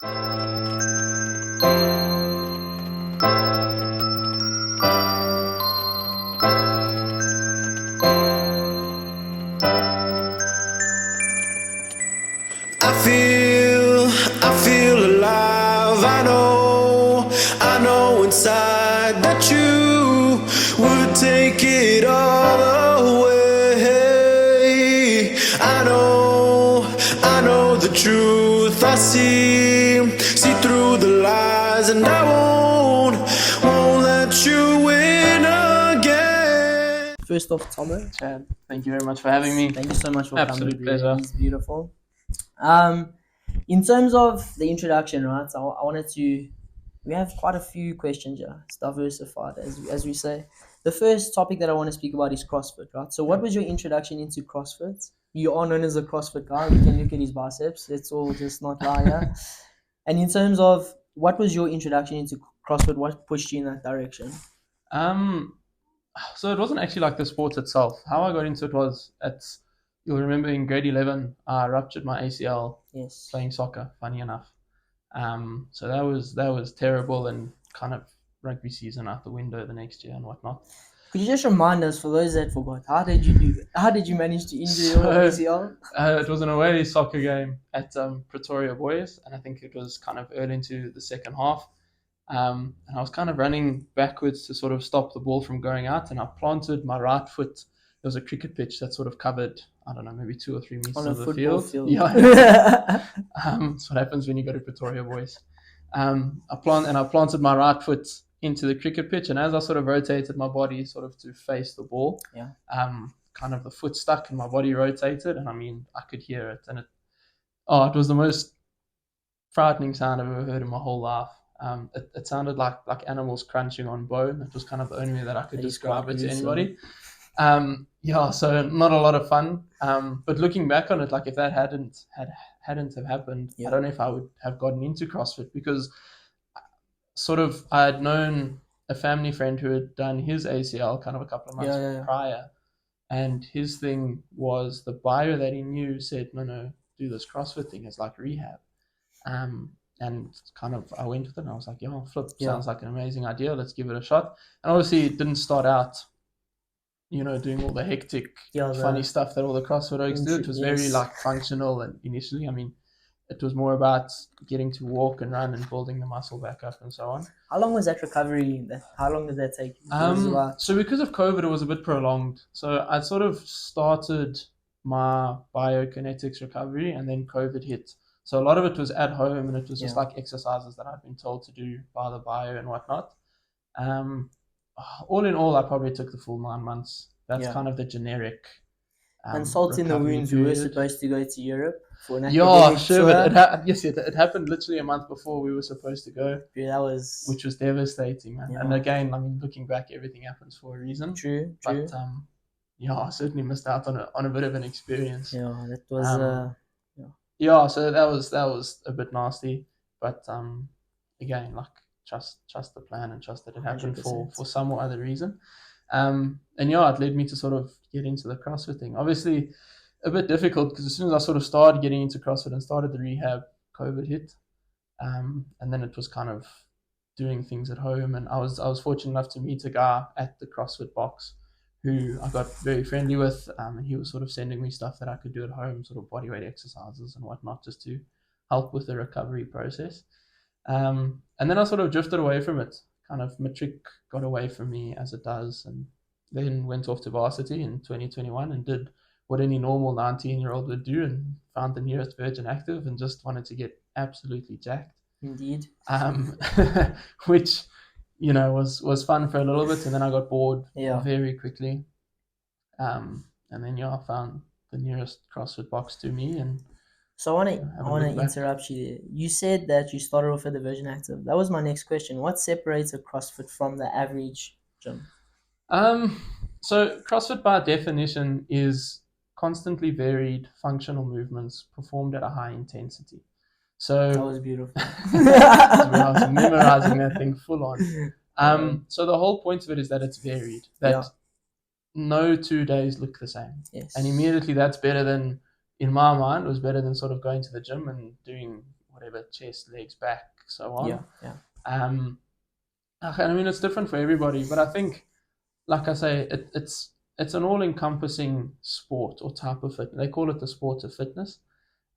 I feel alive. I know inside that you would take it all away. I know the truth. I see through the lies, and I won't let you win again. First off, Tomo, Chad, thank you very much for having me. thank you so much for Absolute coming. pleasure. It's beautiful. In terms of the introduction, right? I wanted to. We have quite a few questions here. It's diversified, as we say. The first topic that I want to speak about is CrossFit, right? So, what was your introduction into CrossFit? You are known as a CrossFit guy. We can look at his biceps. Let's all just not lie here. And in terms of what was your introduction into CrossFit? What pushed you in that direction? So it wasn't actually like the sport itself. How I got into it was you'll remember in grade 11, I ruptured my ACL Yes. playing soccer, funny enough. So that was terrible, and kind of rugby season out the window the next year and whatnot. Could you just remind us, for those that forgot, how did you do that? How did you manage to injure your ACL? It was an away soccer game at Pretoria Boys, and I think it was kind of early into the second half. And I was kind of running backwards to sort of stop the ball from going out, and I planted my right foot. There was a cricket pitch that sort of covered, I don't know, maybe 2 or 3 meters On a of the football field. field. Yeah. That's what happens when you go to Pretoria Boys. I planted my right foot into the cricket pitch, and as I sort of rotated my body sort of to face the ball, kind of the foot stuck and my body rotated, and I mean I could hear it, and it was the most frightening sound I've ever heard in my whole life. It sounded like animals crunching on bone. It was kind of the only way that I could describe it to anybody. So not a lot of fun. But looking back on it, like if that hadn't have happened, I don't know if I would have gotten into CrossFit, because sort of I had known a family friend who had done his ACL kind of a couple of months prior, and his thing was the bio that he knew said, no, do this CrossFit thing as like rehab. And kind of I went with it, and I was like, sounds like an amazing idea. Let's give it a shot. And obviously it didn't start out, doing all the hectic, funny stuff that all the CrossFit oaks do. It was very like functional, and initially, I mean, it was more about getting to walk and run and building the muscle back up and so on. How long was that recovery? How long did that take? So because of COVID, it was a bit prolonged. So I sort of started my biokinetics recovery, and then COVID hit. So a lot of it was at home, and it was just like exercises that I'd been told to do by the bio and whatnot. All in all, I probably took the full 9 months. That's kind of the generic. And salt in the wounds, we were supposed to go to Europe for an academic tour. But it happened literally a month before we were supposed to go. Yeah, which was devastating, man. Yeah. And again, I mean, looking back, everything happens for a reason. True. But I certainly missed out on a bit of an experience. Yeah, that was. So that was a bit nasty, but again, like trust the plan and trust that it happened 100%. for some or other reason. And it led me to sort of get into the CrossFit thing. Obviously, a bit difficult, because as soon as I sort of started getting into CrossFit and started the rehab, COVID hit, and then it was kind of doing things at home. And I was fortunate enough to meet a guy at the CrossFit box who I got very friendly with, and he was sort of sending me stuff that I could do at home, sort of bodyweight exercises and whatnot, just to help with the recovery process. And then I sort of drifted away from it. Kind of matric got away from me, as it does, and then went off to varsity in 2021 and did what any normal 19-year-old would do, and found the nearest Virgin Active and just wanted to get absolutely jacked. Indeed. Which was fun for a little bit, and then I got bored very quickly. And then I found the nearest CrossFit box to me. And so I want to interrupt you there. You said that you started off at the Virgin Active. That was my next question. What separates a CrossFit from the average gym? So CrossFit by definition is constantly varied functional movements performed at a high intensity. So that was beautiful. I was memorizing that thing full on. So the whole point of it is that it's varied. That no 2 days look the same. Yes. And immediately that's better than, in my mind, was better than sort of going to the gym and doing whatever, chest, legs, back, so on. Yeah. I mean, it's different for everybody, but I think, like I say, it's an all-encompassing sport or type of fitness. They call it the sport of fitness,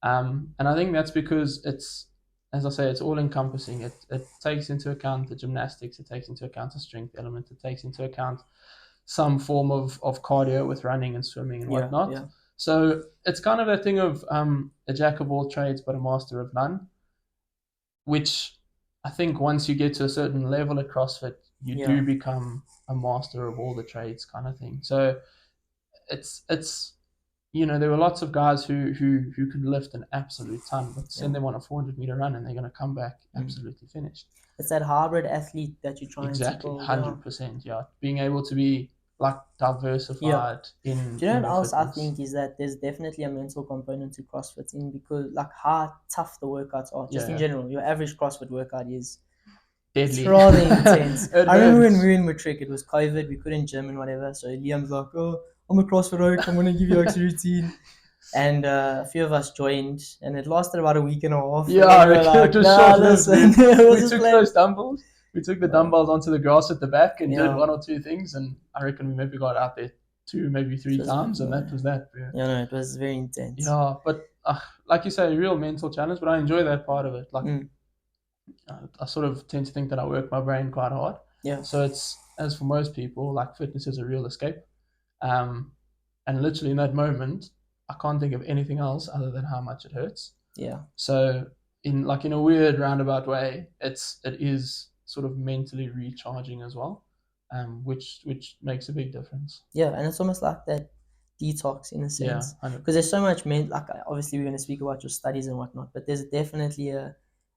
and I think that's because it's, as I say, it's all-encompassing. It takes into account the gymnastics, it takes into account the strength element, it takes into account some form of cardio with running and swimming and whatnot. Yeah. So it's kind of that thing of a jack of all trades but a master of none, which I think once you get to a certain level at CrossFit, you do become a master of all the trades kind of thing. So it's there were lots of guys who could lift an absolute ton, but send them on a 400-meter run and they're going to come back absolutely finished. It's that hybrid athlete that you're trying to build. 100%, yeah. Being able to be like diversified in. Do you know what else fitness. I think is that there's definitely a mental component to CrossFit because like how tough the workouts are. Just in general, your average CrossFit workout is deadly. It's rather intense. I remember when we were in Matric, it was COVID, we couldn't gym and whatever. So Liam's like, "Oh, I'm a CrossFit oak, I'm gonna give you a routine." And a few of us joined, and it lasted about a week and a half. Yeah, we like, it was short-lived. We took like, those dumbbells. We took the dumbbells onto the grass at the back and did one or two things, and I reckon we maybe got out there 2, maybe 3 times, and that was that. Yeah, no, it was very intense. Yeah, but like you say, a real mental challenge, but I enjoy that part of it. Like, I sort of tend to think that I work my brain quite hard. Yeah. So it's, as for most people, like fitness is a real escape. And literally in that moment, I can't think of anything else other than how much it hurts. Yeah. So in a weird roundabout way, it is sort of mentally recharging as well, which makes a big difference. Yeah, and it's almost like that detox in a sense. Yeah, because there's so much like obviously we're going to speak about your studies and whatnot, but there's definitely a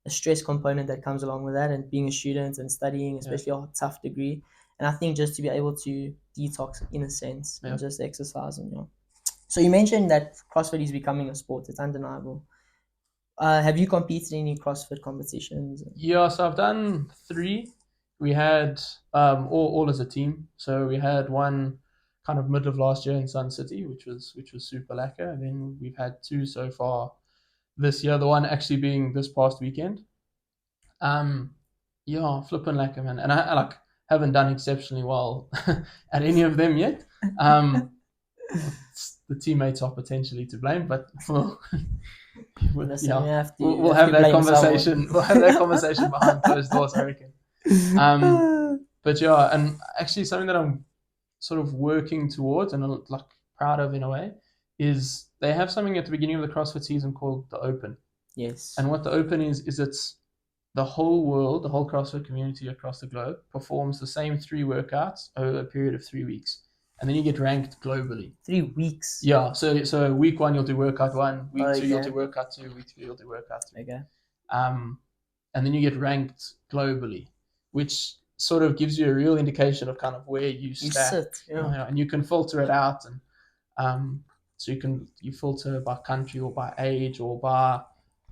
stress component that comes along with that, and being a student and studying, especially a tough degree. And I think just to be able to detox in a sense and just exercise and So you mentioned that CrossFit is becoming a sport. It's undeniable. Have you competed in any CrossFit competitions? Yeah, so I've done 3. We had all as a team. So we had one kind of middle of last year in Sun City, which was super lacquer. And then we've had 2 so far this year. The one actually being this past weekend. Flipping lacquer, man. And I like haven't done exceptionally well at any of them yet. The teammates are potentially to blame, but we'll have that conversation. We'll have that conversation behind closed doors, I reckon. But yeah, and actually something that I'm sort of working towards and I'm like proud of in a way is they have something at the beginning of the CrossFit season called the Open. Yes. And what the Open is it's the whole world, the whole CrossFit community across the globe performs the same 3 workouts over a period of 3 weeks. And then you get ranked globally. 3 weeks? Yeah. So week 1, you'll do workout 1. Week 2, you'll do workout 2. Week 3, you'll do workout 3. Okay. And then you get ranked globally, which sort of gives you a real indication of kind of where you stack. Sit. Yeah. And you can filter it out. And so you filter by country or by age or by...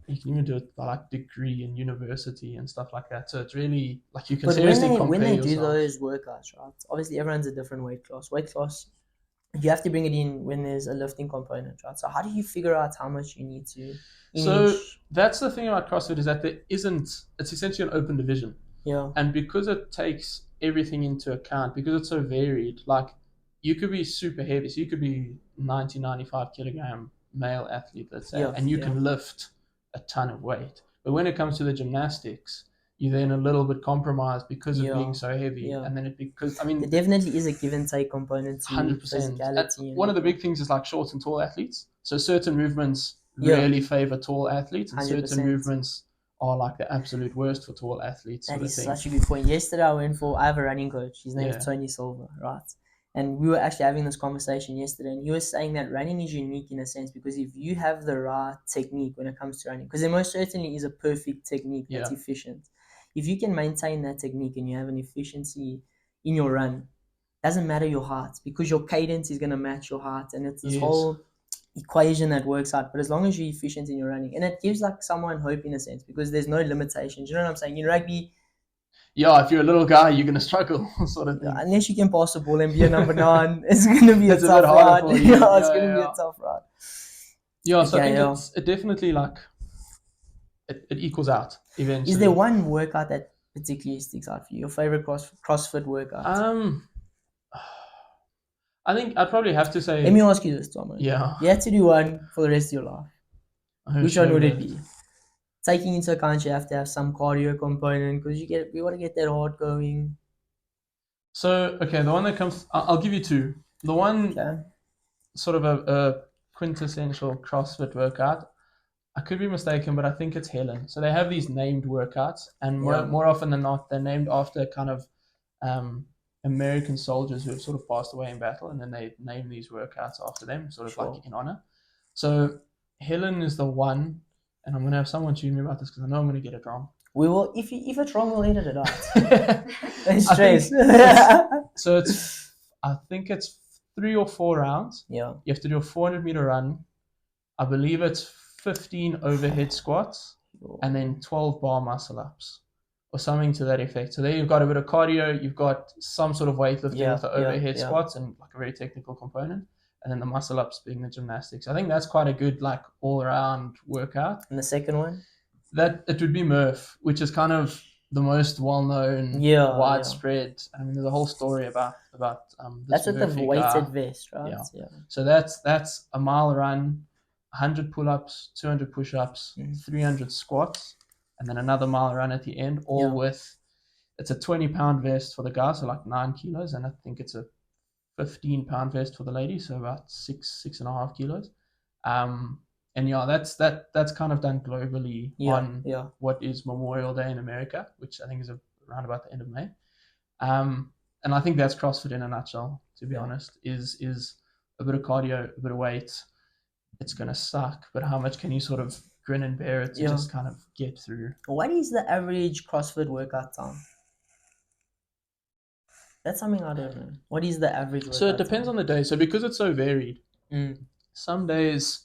You can even do it by like degree and university and stuff like that. So it's really like you can seriously compare when they yourself. do those workouts, right? Obviously, everyone's a different weight class. You have to bring it in when there's a lifting component, right? So how do you figure out how much you need to? So that's the thing about CrossFit is that it's essentially an open division. Yeah. And because it takes everything into account, because it's so varied, like you could be super heavy. So you could be 95 kilogram male athlete, let's say, and you can lift a ton of weight. But when it comes to the gymnastics, you're then a little bit compromised because of being so heavy. And then there definitely is a give and take component to 100%. physicality. One of the big things is like short and tall athletes. So certain movements really favor tall athletes, and 100%. Certain movements are like the absolute worst for tall athletes. That is such a good point. Yesterday I have a running coach. His name is Tony Silva, right? And we were actually having this conversation yesterday, and he was saying that running is unique in a sense because if you have the right technique when it comes to running, because there most certainly is a perfect technique that's efficient. If you can maintain that technique and you have an efficiency in your run, doesn't matter your height because your cadence is going to match your height, and it's this whole equation that works out. But as long as you're efficient in your running, and it gives like someone hope in a sense because there's no limitations. You know what I'm saying? In rugby, if you're a little guy, you're going to struggle, sort of thing. Unless you can pass the ball and be a number 9, it's going to be a tough ride. It's going to be a tough ride. Yeah, so I think it definitely like... it equals out eventually. Is there one workout that particularly sticks out for you? Your favorite CrossFit workout? I think I'd probably have to say. Let me ask you this, Thomas. Yeah. You had to do one for the rest of your life. Which one would it be? Taking into account you have to have some cardio component because we want to get that heart going. So okay, the one that comes, I'll give you two. The one sort of a quintessential CrossFit workout. I could be mistaken, but I think it's Helen. So they have these named workouts, and more often than not, they're named after kind of American soldiers who have sort of passed away in battle, and then they name these workouts after them, sort of like in honor. So Helen is the one, and I'm gonna have someone tune me about this because I know I'm gonna get it wrong. We will, if it's wrong, we'll edit it out. Don't stress. So I think it's 3 or 4 rounds. Yeah. You have to do a 400-meter run. I believe it's 15 overhead squats and then 12 bar muscle ups or something to that effect. So there you've got a bit of cardio, you've got some sort of weightlifting with the overhead squats and like a very technical component, and then the muscle ups being the gymnastics. I think that's quite a good like all-around workout. And the second one? That it would be Murph, which is kind of the most well-known, widespread. I mean, there's a whole story about this. That's with the weighted vest, right? Yeah. So that's a mile run, 100 pull-ups, 200 push-ups, 300 squats, and then another mile run at the end, all with, it's a 20-pound vest for the guy, so like 9 kilos, and I think it's a 15-pound vest for the lady, so about 6.5 kilos. And that's kind of done globally on what is Memorial Day in America, which I think is around about the end of May. And I think that's CrossFit in a nutshell, to be honest, is a bit of cardio, a bit of weight. It's going to suck, but how much can you sort of grin and bear it to just kind of get through? What is the average CrossFit workout time? That's something I don't know. What is the average workout So it depends on the day. So because it's so varied, some days...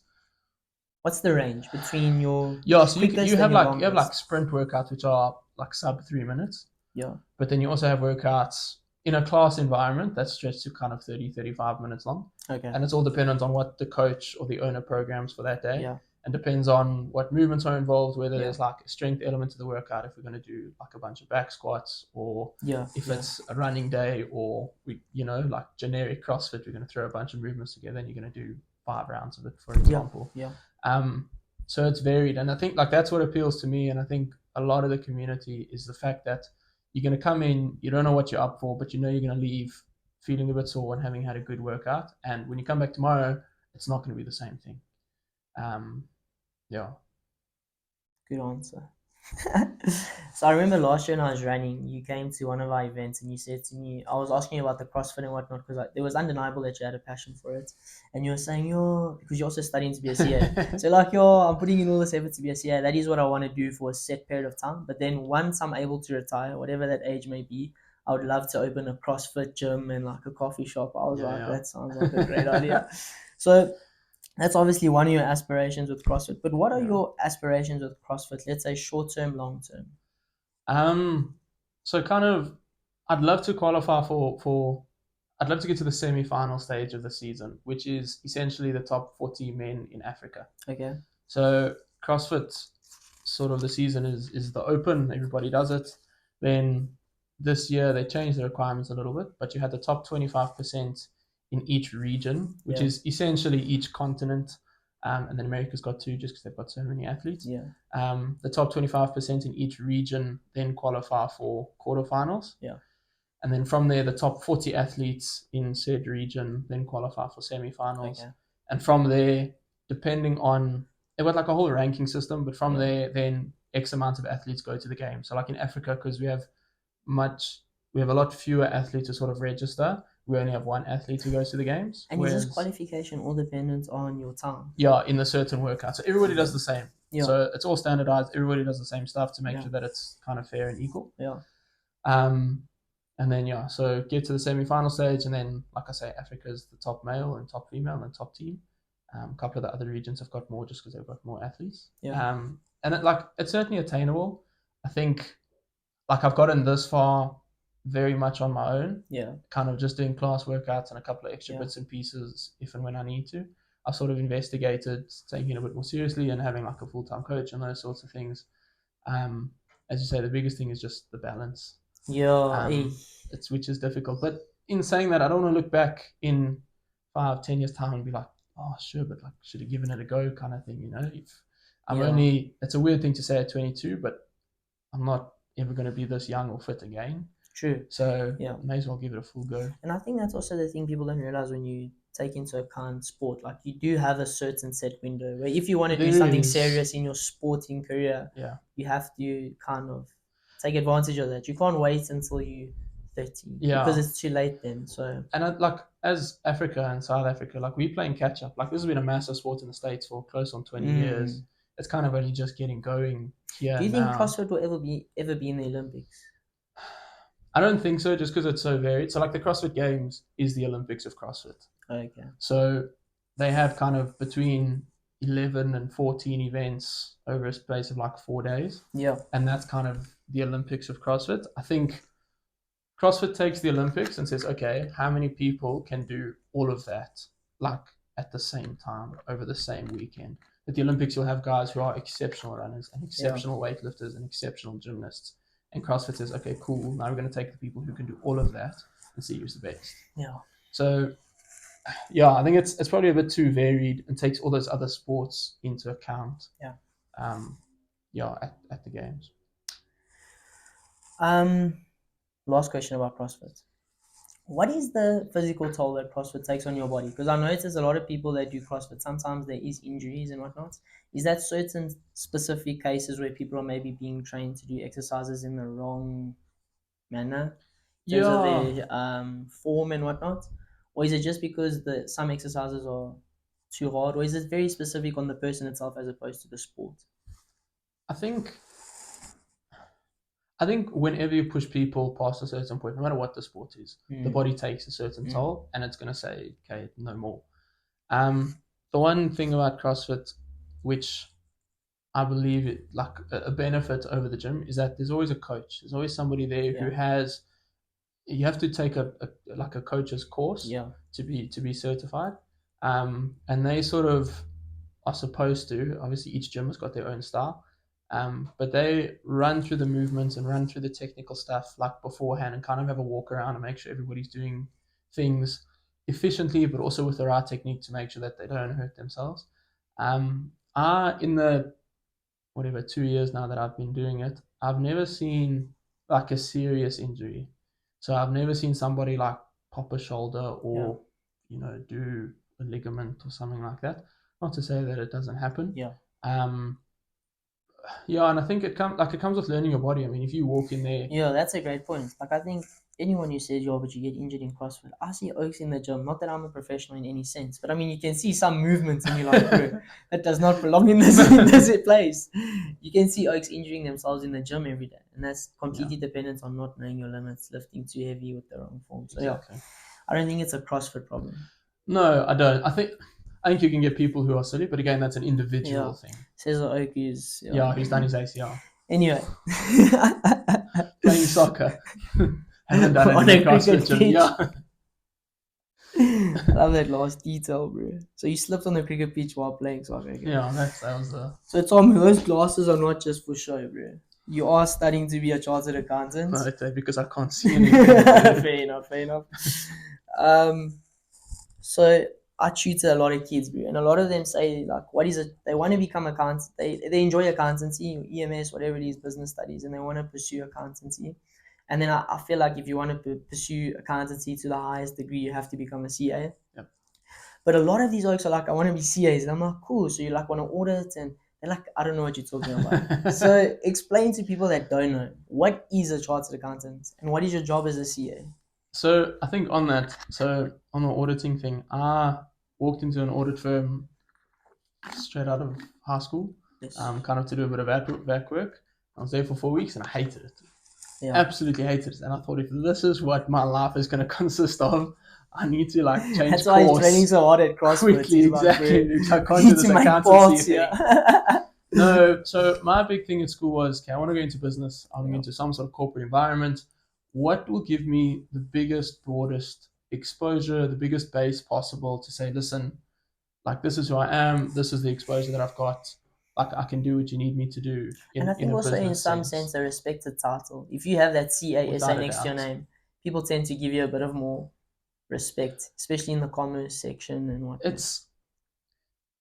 What's the range between your so you have like sprint workouts which are like sub 3 minutes. Yeah. But then you also have workouts in a class environment that stretch to kind of 35 minutes long. Okay. And it's all dependent on what the coach or the owner programs for that day. Yeah. And depends on what movements are involved, whether there's like a strength element to the workout, if we're going to do like a bunch of back squats, or if it's a running day, or like generic CrossFit, we're going to throw a bunch of movements together and you're going to do 5 rounds of it, for example. Yeah. So it's varied, and I think like that's what appeals to me, and I think a lot of the community is the fact that you're going to come in, you don't know what you're up for, but you know you're going to leave feeling a bit sore and having had a good workout, and when you come back tomorrow, it's not going to be the same thing. Good answer. So I remember last year when I was running, you came to one of our events and you said to me, I was asking you about the CrossFit and whatnot, because it was undeniable that you had a passion for it, and you were saying, because you're also studying to be a CA. So like, I'm putting in all this effort to be a CA. That is what I want to do for a set period of time. But then once I'm able to retire, whatever that age may be, I would love to open a CrossFit gym and like a coffee shop. I was that sounds like a great idea. So that's obviously one of your aspirations with CrossFit. But what are your aspirations with CrossFit? Let's say short term, long term. So kind of, I'd love to qualify I'd love to get to the semi-final stage of the season, which is essentially the top 40 men in Africa. Okay. So CrossFit, sort of the season is the open, everybody does it. Then this year they changed the requirements a little bit, but you had the top 25% in each region, which is essentially each continent. And then America's got 2 just because they've got so many athletes. Yeah. The top 25% in each region then qualify for quarterfinals. Yeah. And then from there, the top 40 athletes in said region then qualify for semifinals. Okay. And from there, depending on, they've got like a whole ranking system, but from there, then X amount of athletes go to the game. So like in Africa, because we have a lot fewer athletes to sort of register, we only have 1 athlete who goes to the games. And is this qualification all dependent on your time? Yeah, in the certain workout. So everybody does the same. Yeah. So it's all standardized. Everybody does the same stuff to make sure that it's kind of fair and equal. Yeah. And then, so get to the semi-final stage. And then, like I say, Africa is the top male and top female and top team. A couple of the other regions have got more just because they've got more athletes. Yeah. And it's certainly attainable. I think, I've gotten this far very much on my own. Yeah. Kind of just doing class workouts and a couple of extra bits and pieces if and when I need to. I sort of investigated taking it a bit more seriously and having like a full-time coach and those sorts of things. As you say, the biggest thing is just the balance. Yeah, Which is difficult. But in saying that, I don't want to look back in 5-10 years time and be like, oh sure, but like should have given it a go kind of thing, you know. If it's a weird thing to say at 22, but I'm not ever going to be this young or fit again. True. So may as well give it a full go. And I think that's also the thing people don't realize when you take into account sport. Like you do have a certain set window where if you want to do something serious in your sporting career, you have to kind of take advantage of that. You can't wait until you're 30 because it's too late then. So like as Africa and South Africa, like we're playing catch up. Like this has been a massive sport in the States for close on 20 years. It's kind of only just getting going here. Do you think CrossFit will ever be in the Olympics? I don't think so, just because it's so varied. So like the CrossFit Games is the Olympics of CrossFit. Okay. So they have kind of between 11 and 14 events over a space of like 4 days. Yeah. And that's kind of the Olympics of CrossFit. I think CrossFit takes the Olympics and says, okay, how many people can do all of that like at the same time over the same weekend? At the Olympics, you'll have guys who are exceptional runners and exceptional weightlifters and exceptional gymnasts. And CrossFit says, okay, cool. Now we're going to take the people who can do all of that and see who's the best. Yeah. So, I think it's probably a bit too varied and takes all those other sports into account. Yeah. At the games. Last question about CrossFit. What is the physical toll that CrossFit takes on your body? Because I notice a lot of people that do CrossFit, sometimes there is injuries and whatnot. Is that certain specific cases where people are maybe being trained to do exercises in the wrong manner? In terms of their form and whatnot? Or is it just because some exercises are too hard? Or is it very specific on the person itself as opposed to the sport? I think whenever you push people past a certain point, no matter what the sport is, the body takes a certain toll and it's going to say, okay, no more. The one thing about CrossFit, which I believe like a benefit over the gym, is that there's always a coach. There's always somebody there who has, you have to take a coach's course to be certified. And they sort of are supposed to, obviously each gym has got their own style. But they run through the movements and run through the technical stuff like beforehand and kind of have a walk around and make sure everybody's doing things efficiently, but also with the right technique to make sure that they don't hurt themselves. In the 2 years now that I've been doing it, I've never seen like a serious injury. So I've never seen somebody like pop a shoulder or do a ligament or something like that. Not to say that it doesn't happen. And I think it comes with learning your body. I mean, if you walk in there... Yeah, that's a great point. Like, I think anyone who says, but you get injured in CrossFit, I see Oaks in the gym. Not that I'm a professional in any sense, but I mean, you can see some movements and you're like, bro, that does not belong in this place. You can see Oaks injuring themselves in the gym every day. And that's completely dependent on not knowing your limits, lifting too heavy with the wrong form. So, exactly. I don't think it's a CrossFit problem. No, I don't. I think you can get people who are silly, but again, that's an individual thing. Says Oak is... he's done his ACL. Anyway. Playing soccer. Haven't done it in the CrossFit gym. I love that last detail, bro. So you slipped on the cricket pitch while playing soccer. Okay? Yeah, that was the... So Tom, those glasses are not just for show, bro. You are studying to be a chartered accountant. No, because I can't see anything. Fair enough. So I tutor a lot of kids, bro, and a lot of them say, like, what is it? They want to become accountants. They enjoy accountancy, EMS, whatever it is, business studies, and they want to pursue accountancy. And then I feel like if you want to pursue accountancy to the highest degree, you have to become a CA. Yep. But a lot of these folks are like, I want to be CAs. And I'm like, cool. So you like want to audit, and they're like, I don't know what you're talking about. So explain to people that don't know, what is a chartered accountant and what is your job as a CA? So I think on the auditing thing, I walked into an audit firm straight out of high school, kind of to do a bit of back work. I was there for 4 weeks and I hated it. Yeah. Absolutely hated it. And I thought, if this is what my life is going to consist of, I need to change course. That's why he's training so hard at CrossFit. Quickly, exactly. I can't do this accountancy thing. No, so my big thing at school was, okay, I want to go into business. I want to go into some sort of corporate environment. What will give me the biggest, broadest exposure, the biggest base possible to say, listen, like this is who I am, this is the exposure that I've got, like I can do what you need me to do And I think a also in business some sense a respected title. If you have that CASA Without a next to your doubt. name, people tend to give you a bit of more respect, especially in the commerce section and whatnot. It's,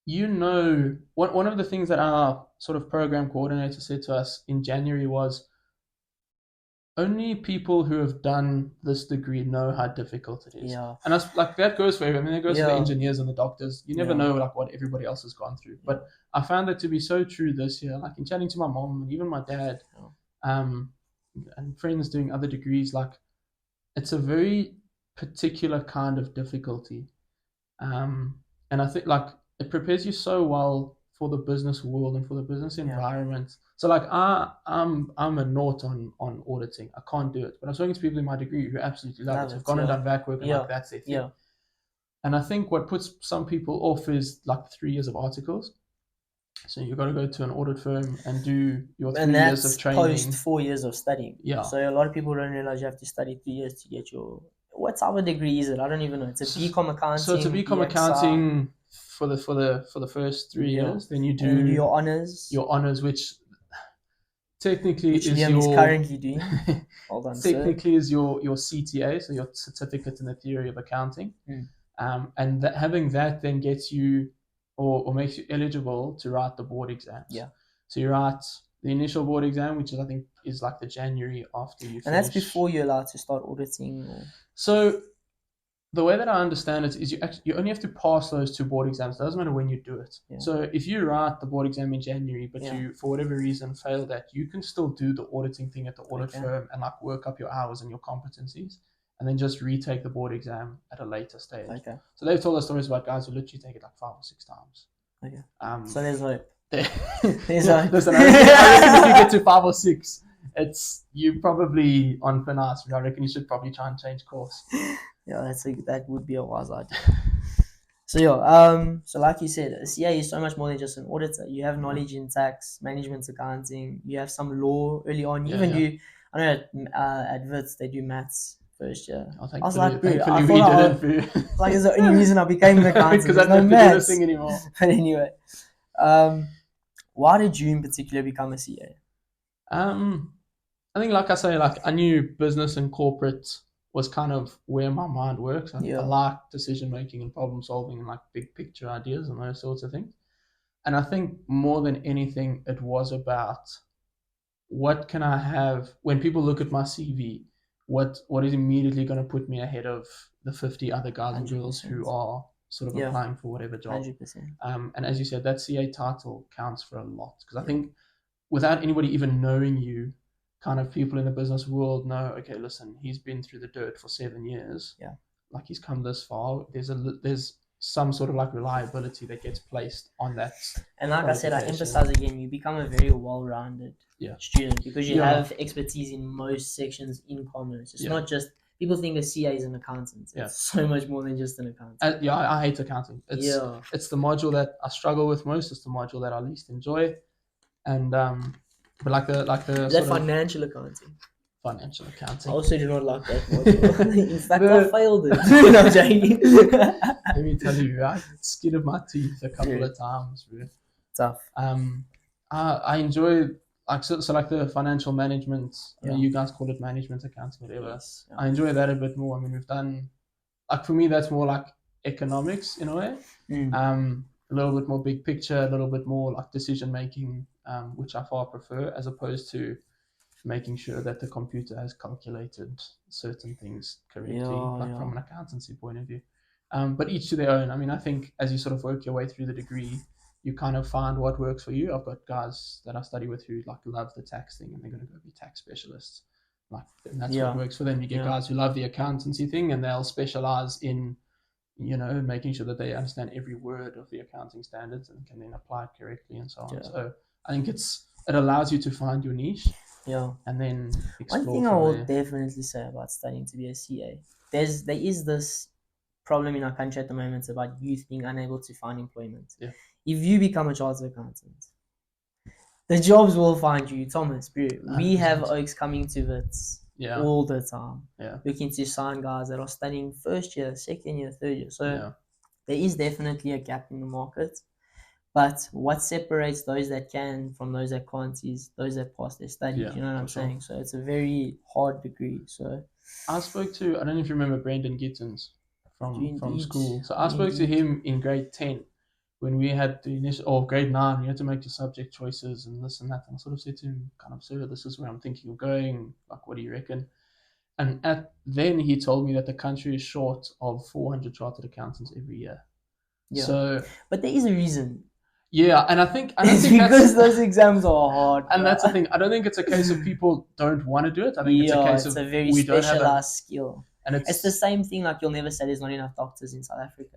you know, one of the things that our sort of program coordinator said to us in January was, only people who have done this degree know how difficult it is. Yeah. And that's like, that goes for everyone. I mean, it goes for the Yeah. engineers and the doctors. You never Yeah. know like what everybody else has gone through. But I found that to be so true this year. Like in chatting to my mom and even my dad, and friends doing other degrees, like it's a very particular kind of difficulty. And I think like it prepares you so well for the business world and for the business environment. So like I'm a naught on auditing. I can't do it. But I'm talking to people in my degree who absolutely love it. Who've gone and done back work and like that's their thing. Yeah. And I think what puts some people off is like 3 years of articles. So you've got to go to an audit firm and do your 3 years of training. And that's post 4 years of studying. Yeah. So a lot of people don't realize you have to study 3 years to get your... What type of degree is it? I don't even know. It's a BCom accounting. So it's a BCom accounting for the first 3 years. Then you do your honors. Your honors, which technically which is Liam is currently doing. Hold on, technically is your CTA, so your certificate in the theory of accounting. And having that then gets you or makes you eligible to write the board exams. Yeah. So you write the initial board exam, which is I think is like the January after you finish. And that's before you're allowed to start auditing. So the way that I understand it is you only have to pass those 2 board exams. It doesn't matter when you do it. Yeah. So if you write the board exam in January, but you for whatever reason fail that, you can still do the auditing thing at the audit firm and like work up your hours and your competencies, and then just retake the board exam at a later stage. Okay. So they've told us stories about guys who literally take it like 5 or 6 times. Okay. So there's hope. There's hope. Listen, I reckon if you get to 5 or 6, it's you probably on finance. I reckon you should probably try and change course. Yeah, that would be a wise idea. So so like you said, a CA is so much more than just an auditor. You have knowledge in tax, management, accounting. You have some law early on. You even do, I know at Wits they do maths first year. I was like, bro, I thought we didn't. Like it's the only reason I became an accountant because I don't do this thing anymore. But anyway, why did you in particular become a CA? I think, like I say, like I knew business and corporate was kind of where my mind works. I like decision making and problem solving and like big picture ideas and those sorts of things. And I think more than anything, it was about what can I have when people look at my CV. What is immediately going to put me ahead of the 50 other guys and girls who are sort of applying for whatever job. 100%. And as you said, that CA title counts for a lot because I think without anybody even knowing you, kind of people in the business world know, okay, listen, he's been through the dirt for 7 years. Yeah. Like he's come this far. There's some sort of like reliability that gets placed on that. And like I said, I emphasize again, you become a very well-rounded student because you have expertise in most sections in commerce. It's not just, people think a CA is an accountant. It's so much more than just an accountant. I hate accounting. It's the module that I struggle with most. It's the module that I least enjoy. And but like the is that financial accounting? Financial accounting. I also do not like that module. In fact, I failed it. No, I'm joking. Let me tell you, I skin of my teeth a couple of times. Bro. Tough. I enjoy like so like the financial management. I mean, you guys call it management accounting, whatever. Yes. I enjoy that a bit more. I mean, we've done like for me that's more like economics in a way. A little bit more big picture, a little bit more like decision making, which I far prefer, as opposed to making sure that the computer has calculated certain things correctly, from an accountancy point of view. But each to their own. I mean, I think as you sort of work your way through the degree, you kind of find what works for you. I've got guys that I study with who like love the tax thing and they're going to go be tax specialists. Like, and that's what works for them. You get guys who love the accountancy thing and they'll specialize in, you know, making sure that they understand every word of the accounting standards and can then apply it correctly and so on. Yeah. So I think it allows you to find your niche. Yeah. And then explore. One thing I will definitely say about studying to be a CA, there is this problem in our country at the moment about youth being unable to find employment. Yeah. If you become a chartered accountant, the jobs will find you. Thomas, bro, we have oaks coming to Wits. All the time. Looking to sign guys that are studying first year, second year, third year. So there is definitely a gap in the market. But what separates those that can from those that can't is those that pass their studies. Yeah, You know what I'm for sure. saying? So it's a very hard degree. So I spoke to, I don't know if you remember Brendan Gittins from indeed, school. So I spoke to him in grade 10 when we had the initial, or grade 9, you had to make your subject choices and this and that. And I sort of said to him, kind of, sir, this is where I'm thinking of going. Like, what do you reckon? And then he told me that the country is short of 400 chartered accountants every year. Yeah. So, but there is a reason. Yeah, and I don't It's think because those exams are hard. and bruh. that's the thing. I don't think it's a case of people don't want to do it. I think it's a case of a very we don't have specialized skill. and It's the same thing. Like you'll never say there's not enough doctors in South Africa.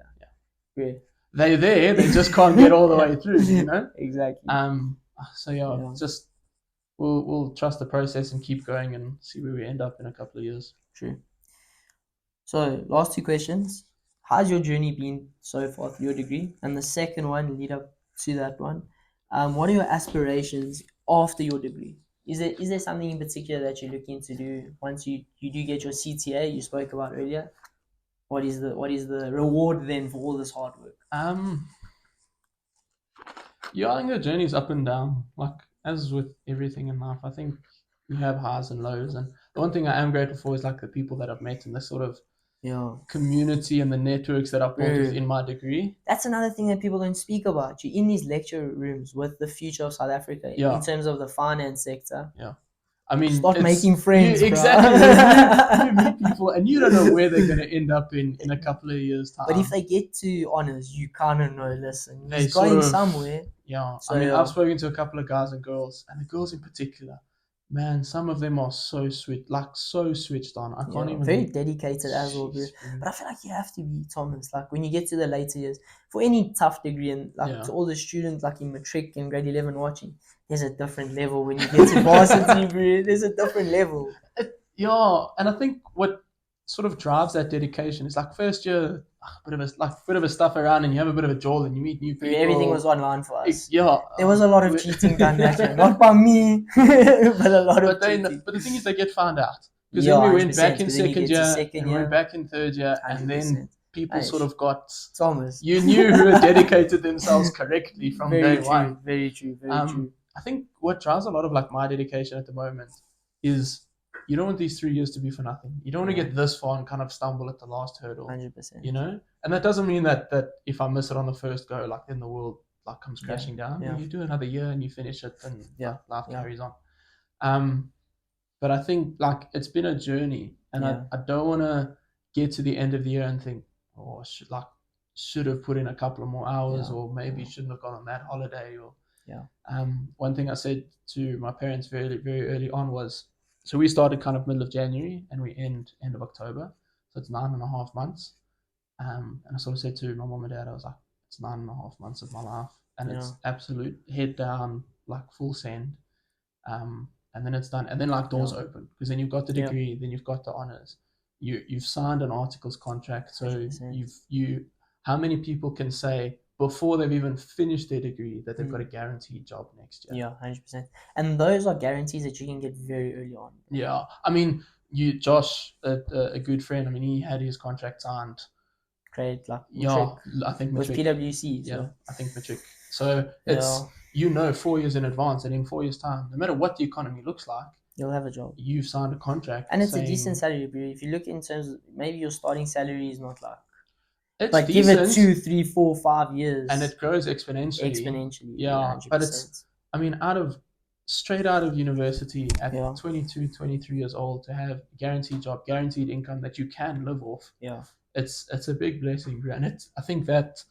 Yeah. they're there. They just can't get all the way through. You know. Exactly. So just we'll trust the process and keep going and see where we end up in a couple of years. True. So last 2 questions. How's your journey been so far through your degree? And the second one, lead up to that one. What are your aspirations after your degree? Is there something in particular that you're looking to do once you do get your CTA you spoke about earlier? What is the reward then for all this hard work? I think the journey's up and down. Like as with everything in life, I think we have highs and lows. And the one thing I am grateful for is like the people that I've met in this sort of community and the networks that I've built within my degree. That's another thing that people don't speak about. You're in these lecture rooms with the future of South Africa in terms of the finance sector. Yeah. I mean, start making friends. Exactly. You meet people and you don't know where they're going to end up in a couple of years' time. But if they get to honors, you kind of know, listen, he's going somewhere. Yeah. So, I've spoken to a couple of guys and girls, and the girls in particular, man, some of them are so sweet, like so switched on. I can't even. Very dedicated as well, bro. But I feel like you have to be, Thomas. Like when you get to the later years, for any tough degree, and like to all the students, like in matric and grade 11 watching, there's a different level when you get to varsity, bro. There's a different level. And I think what sort of drives that dedication is like first year, a bit of a stuff around, and you have a bit of a jaw, and you meet new people. Everything was online for us. There was a lot of cheating done that year, not by me, but a lot of cheating. But the thing is, they get found out because then we went back in second year, and we went back in third year, 100%. And then people sort of got Thomas. You knew who had dedicated themselves correctly from day one. Very true. I think what drives a lot of like my dedication at the moment is you don't want these 3 years to be for nothing. You don't want to get this far and kind of stumble at the last hurdle. 100%. You know? And that doesn't mean that if I miss it on the first go, like then the world like comes crashing down. Yeah. You do another year and you finish it and life carries on. But I think like it's been a journey and I don't want to get to the end of the year and think, oh, I should have put in a couple of more hours or maybe shouldn't have gone on that holiday or one thing I said to my parents very, very early on was, so we started kind of middle of January and we end of October. So it's 9.5 months. And I sort of said to my mom and dad, I was like, it's 9.5 months of my life. And it's absolute head down, like full send. And then it's done. And then like doors open because then you've got the degree, then you've got the honors. You've signed an articles contract. So 100%. How many people can say before they've even finished their degree that they've got a guaranteed job next year? Yeah, 100%. And those are guarantees that you can get very early on. Yeah. I mean, Josh, a good friend, I mean, he had his contract signed. Great, like I think with matric. PwC. Yeah, I think matric. So it's 4 years in advance, and in 4 years' time, no matter what the economy looks like, you'll have a job. You've signed a contract, and it's a decent salary. If you look in terms of maybe your starting salary is not like. It's like decent, give it 2, 3, 4, 5 years, and it grows exponentially. Yeah, 100%. But it's. I mean, straight out of university at 22, 23 years old to have a guaranteed job, guaranteed income that you can live off. Yeah. It's a big blessing, and I think that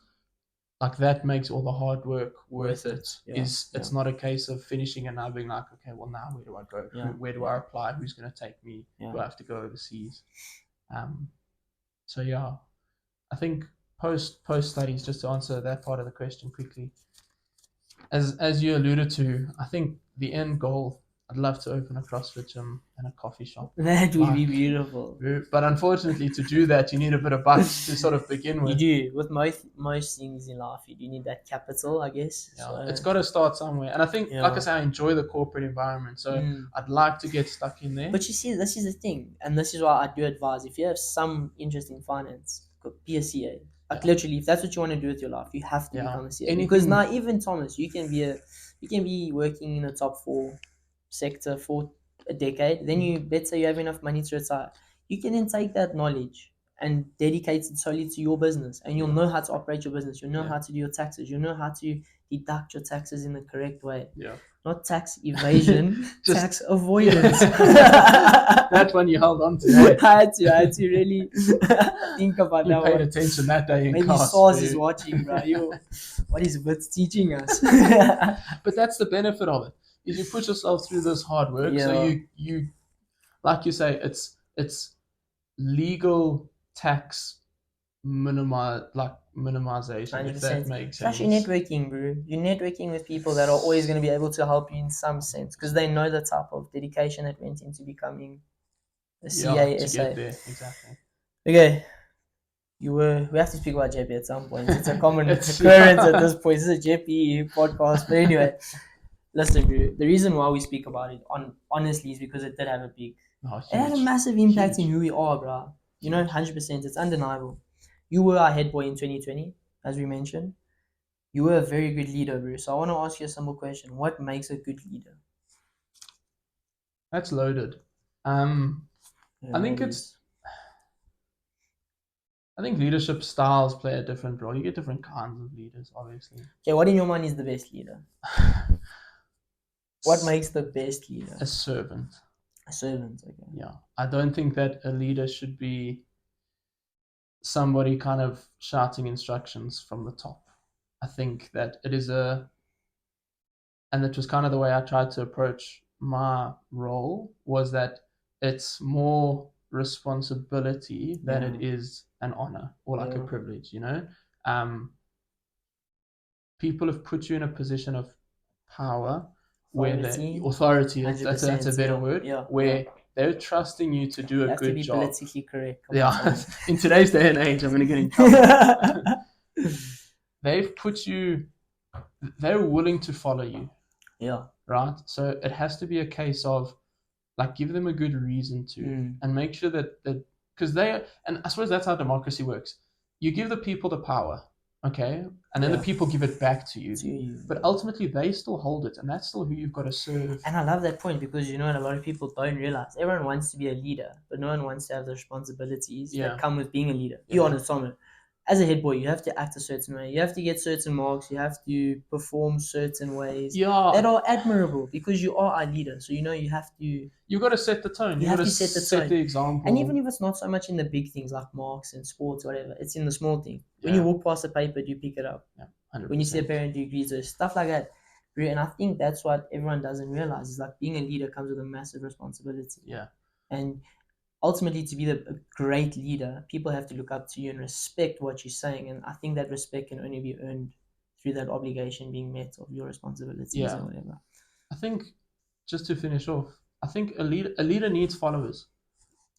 makes all the hard work worth it. It's not a case of finishing and now being like, okay, well now where do I go? Where do I apply? Who's going to take me? Do I have to go overseas? I think post studies, just to answer that part of the question quickly, as you alluded to, I think the end goal, I'd love to open a CrossFit gym and a coffee shop. That would be beautiful. But unfortunately, to do that, you need a bit of bucks to sort of begin with. You do. With most things in life, you do need that capital, I guess. Yeah, so it's got to start somewhere. And I think, like I say, I enjoy the corporate environment. So I'd like to get stuck in there. But you see, this is the thing. And this is why I do advise, if you have some interest in finance, be a CA. Like literally, if that's what you want to do with your life, you have to become a CA. Anything- Because now, even Thomas, you can be working in the top 4 sector for a decade. Then let's say you have enough money to retire. You can then take that knowledge and dedicate it solely to your business, and you'll know how to operate your business. You'll know how to do your taxes. You'll know how to deduct your taxes in the correct way. Yeah. Not tax evasion, Just- tax avoidance. That one you held on to. Hey? I had to really think about You that paid one. attention that day in Maybe class. SARS dude. is watching, bro. What is Wits teaching us? But that's the benefit of it. Is you put yourself through this hard work. So Yeah. you like you say, it's legal tax minimization, if that 100%. makes It's actually sense. networking, bro. You're networking with people that are always going to be able to help you in some sense because they know the type of dedication that went into becoming a CA, to SA. get there, exactly. Okay. We have to speak about Jeppe at some point. It's a common It's- occurrence at this point. This is a Jeppe podcast. But anyway, listen, bro. The reason why we speak about it, honestly, is because it did have a big... It had a massive impact in who we are, bro. You know, 100%. It's undeniable. You were our head boy in 2020, as we mentioned. You were a very good leader, bro. So I want to ask you a simple question. What makes a good leader? That's loaded. I think leadership styles play a different role. You get different kinds of leaders, obviously. Okay, what in your mind is the best leader? What makes the best leader? A servant. A servant, okay. Yeah. I don't think that a leader should be somebody kind of shouting instructions from the top. I think that it is and that was kind of the way I tried to approach my role, was that it's more responsibility than it is an honor or like a privilege, you know? People have put you in a position of power where authority, that's a better word, where they're trusting you to do a good job. You have to be politically correct. In today's day and age, I'm going to get in trouble. They're willing to follow you. Yeah. Right? So it has to be a case of, like, give them a good reason to, and make sure that because and I suppose that's how democracy works. You give the people the power, okay? And then the people give it back to you. But ultimately, they still hold it, and that's still who you've got to serve. And I love that point because, you know what, a lot of people don't realize. Everyone wants to be a leader, but no one wants to have the responsibilities that come with being a leader. You're honest, Simon. As a head boy, you have to act a certain way. You have to get certain marks. You have to perform certain ways that are admirable because you are our leader. So, you know, you have to... You've got to set the tone. You've got to set the example. And even if it's not so much in the big things like marks and sports or whatever, it's in the small thing. When you walk past a paper, do you pick it up? Yeah, 100%. When you see a parent, do you greet her? Stuff like that. And I think that's what everyone doesn't realize is like being a leader comes with a massive responsibility. Yeah. And ultimately, to be a great leader, people have to look up to you and respect what you're saying. And I think that respect can only be earned through that obligation being met of your responsibilities or whatever. I think, just to finish off, I think a leader needs followers.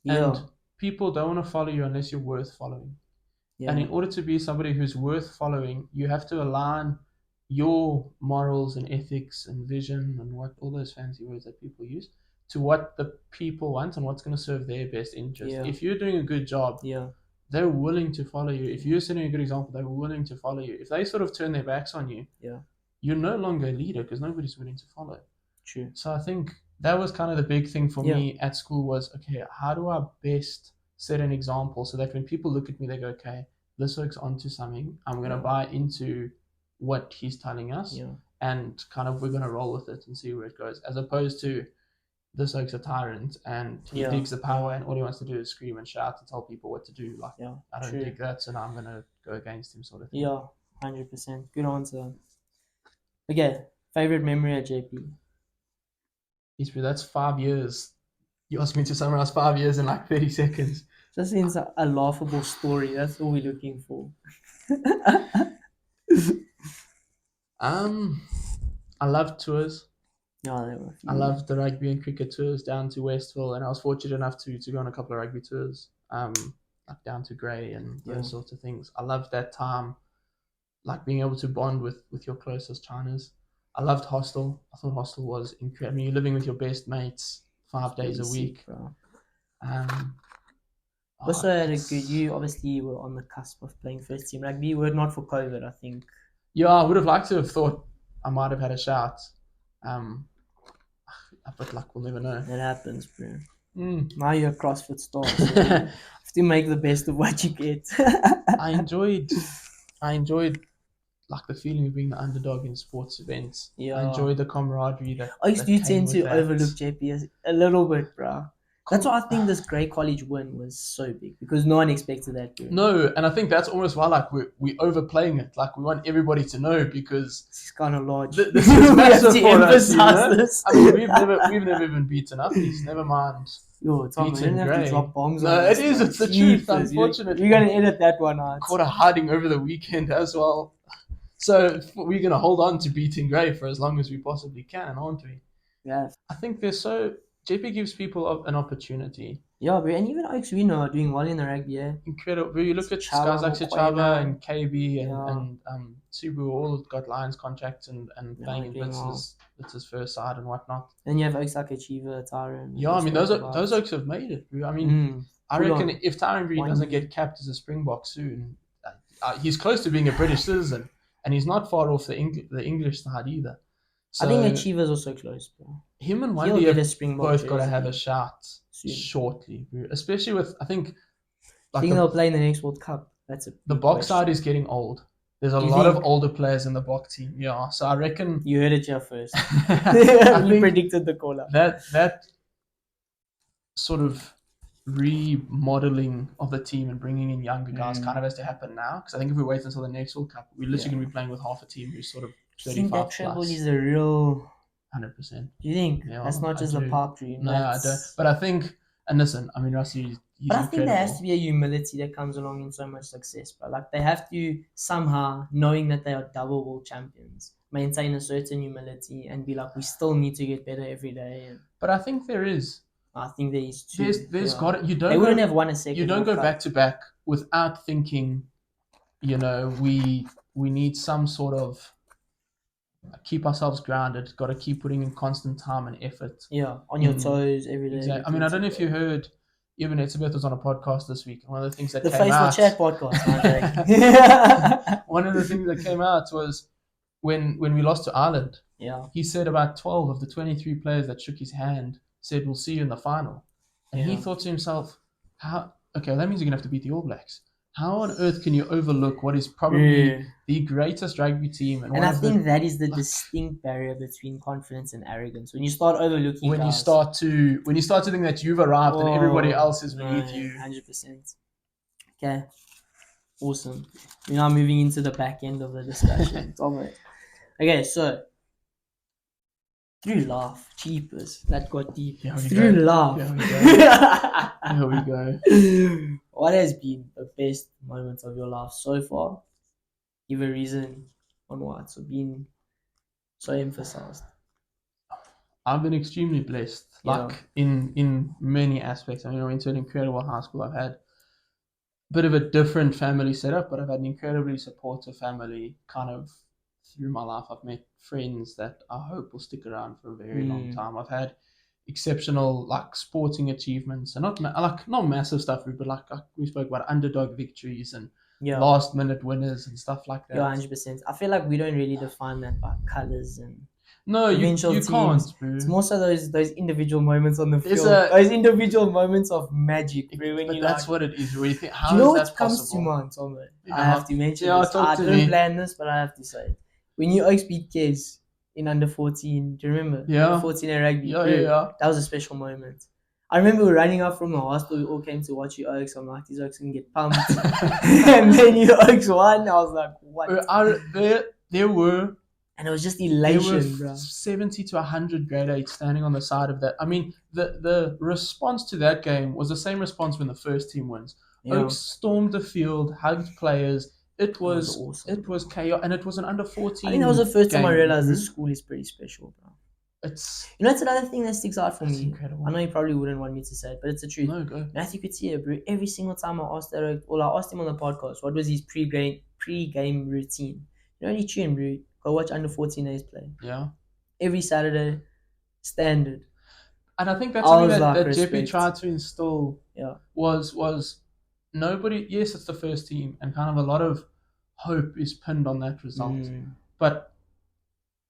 And people don't want to follow you unless you're worth following. Yeah. And in order to be somebody who's worth following, you have to align your morals and ethics and vision and what all those fancy words that people use to what the people want and what's going to serve their best interest. If you're doing a good job, they're willing to follow you. If you're setting a good example, they're willing to follow you. If they sort of turn their backs on you, you're no longer a leader because nobody's willing to follow. True. So I think that was kind of the big thing for me at school was, okay, how do I best set an example so that when people look at me, they go, okay, this works onto something. I'm going to buy into what he's telling us and kind of we're going to roll with it and see where it goes, as opposed to this oak's a tyrant and he digs the power and all he wants to do is scream and shout and tell people what to do. Like, I don't dig that, so now I'm going to go against him, sort of thing. Yeah, 100%. Good answer. Okay, favorite memory at JP? That's 5 years. You asked me to summarize 5 years in like 30 seconds. Just in a laughable story. That's all we're looking for. I love tours. I loved the rugby and cricket tours down to Westville, and I was fortunate enough to go on a couple of rugby tours, like down to Grey and those sorts of things. I loved that time, like being able to bond with your closest Chinas. I loved hostel. I thought hostel was incredible. I mean, you're living with your best mates 5 days a week. Bro. Also had a good. You obviously were on the cusp of playing first team rugby. Were it not for COVID, I think. Yeah, I would have liked to have thought I might have had a shout. But like we'll never know. It happens, bro. Mm. Now you're a CrossFit star, so you have to make the best of what you get. I enjoyed like the feeling of being the underdog in sports events. Yeah. I enjoyed the camaraderie that. I used that to came tend with to that. overlook Jeppe a little bit, bro. That's why I think this great college win was so big because no one expected that. Bro. No, and I think that's almost why like we're overplaying it. Like we want everybody to know because it's kind of large. This is massive for us, you know? This. I mean, we've never been beaten up. He's never mind. Yo, Tom, you beaten don't have Gray. to drop bombs. No, on it us, is. man. It's the Jeepers, truth. Unfortunately, you're gonna edit that one out. Caught a hiding over the weekend as well. So we're gonna hold on to beating Gray for as long as we possibly can, aren't we? Yeah. I think JP gives people an opportunity. Yeah, bro, and even Oaks we know are doing well in the rugby, yeah. Incredible. You look at Chaba, guys like Mokoena. Chaba and KB Yeah. and Subu all got Lions contracts and Yeah, playing in doing Blitz's first side and whatnot. Then you have Oaks like Achiever, Tyron. Yeah, I mean those Oaks have made it. I mean, I Full reckon on. if Tyron Reid doesn't get capped as a Springbok soon, he's close to being a British citizen, and he's not far off the English side either. So I think Achiever's also close, bro. him and He'll Wendy get a have Springbok both got to jersey have a shout soon. shortly, bro. Especially with I think I think they'll play in the next World Cup. That's the big box question. side is getting old. There's a Do you lot of think? older players in the box team. Yeah, so I reckon You heard it here first. I You think predicted the call-up. that sort of remodeling of the team and bringing in younger guys kind of has to happen now. Because I think if we wait until the next World Cup, we're literally going to be playing with half a team who's sort of I think 35 that treble plus. is a real. 100%. Do you think Yeah, that's not just I a do. pipe dream? No, That's... I don't. But I think, and listen, I mean, Rusty, he's But I think there has incredible. to be a humility that comes along in so much success, bro. Like they have to somehow, knowing that they are double world champions, maintain a certain humility and be like, we still need to get better every day. And But I think there is. I think there is too. There's yeah. got it. You don't. They wouldn't go, have won a second. You don't World go Cup. back to back without thinking. You know, we need some sort of keep ourselves grounded. Got to keep putting in constant time and effort. Yeah, on your toes every day. Exactly. I mean, I don't know if you heard. Even Etzebeth was on a podcast this week. One of the things that the came out. Faithful Chat podcast. One of the things that came out was when we lost to Ireland. Yeah. He said about 12 of the 23 players that shook his hand said, we'll see you in the final. And he thought to himself, okay, that means you're going to have to beat the All Blacks. How on earth can you overlook what is probably the greatest rugby team? And I think that is the distinct barrier between confidence and arrogance. When you start overlooking when guys, you start to think that you've arrived and everybody else is beneath you. 100%. Okay. Awesome. We're now moving into the back end of the discussion. Okay, so through laugh, cheapers, that got deep. Through laugh. Here we go. What has been the best moments of your life so far? Give a reason on why it's been so emphasized. I've been extremely blessed, in many aspects. I mean, I went to an incredible high school. I've had a bit of a different family setup, but I've had an incredibly supportive family kind of through my life. I've met friends that I hope will stick around for a very long time. I've had exceptional sporting achievements, and not massive stuff, but like we spoke about underdog victories and last minute winners and stuff like that. Yeah, 100%. I feel like we don't really define that by colors and no, you can't. Bro. It's more so those individual moments on the field, those individual moments of magic. Bro, when that's what it is. Really think, how do you know is what that comes possible? to mind, Tom? I have to mention this. I didn't plan this, but I have to say it. When you Oaks beat Kes in under 14, do you remember? Yeah. Under 14 in rugby. Yeah. That was a special moment. I remember we were running up from the hostel. We all came to watch you Oaks. I'm like, these Oaks can get pumped. And then you Oaks won. I was like, what? There were. And it was just elation, bro. 70 to 100 grade 8 standing on the side of that. I mean, the response to that game was the same response when the first team wins. Yeah. Oaks stormed the field, hugged players. It was awesome. It was chaos, and it was an under 14. I think that was the first time I realized this school is pretty special, bro. It's that's another thing that sticks out for me. Incredible. I know you probably wouldn't want me to say it, but it's the truth. No, go. Matthew could see it, bro. Every single time I asked I asked him on the podcast, what was his pre-game routine? You know, only tune, bro. Go watch under 14As play. Yeah. Every Saturday, standard. And I think that's something that Jeppe tried to instill. Yeah. Was nobody. Yes, it's the first team, and kind of a lot of hope is pinned on that result. But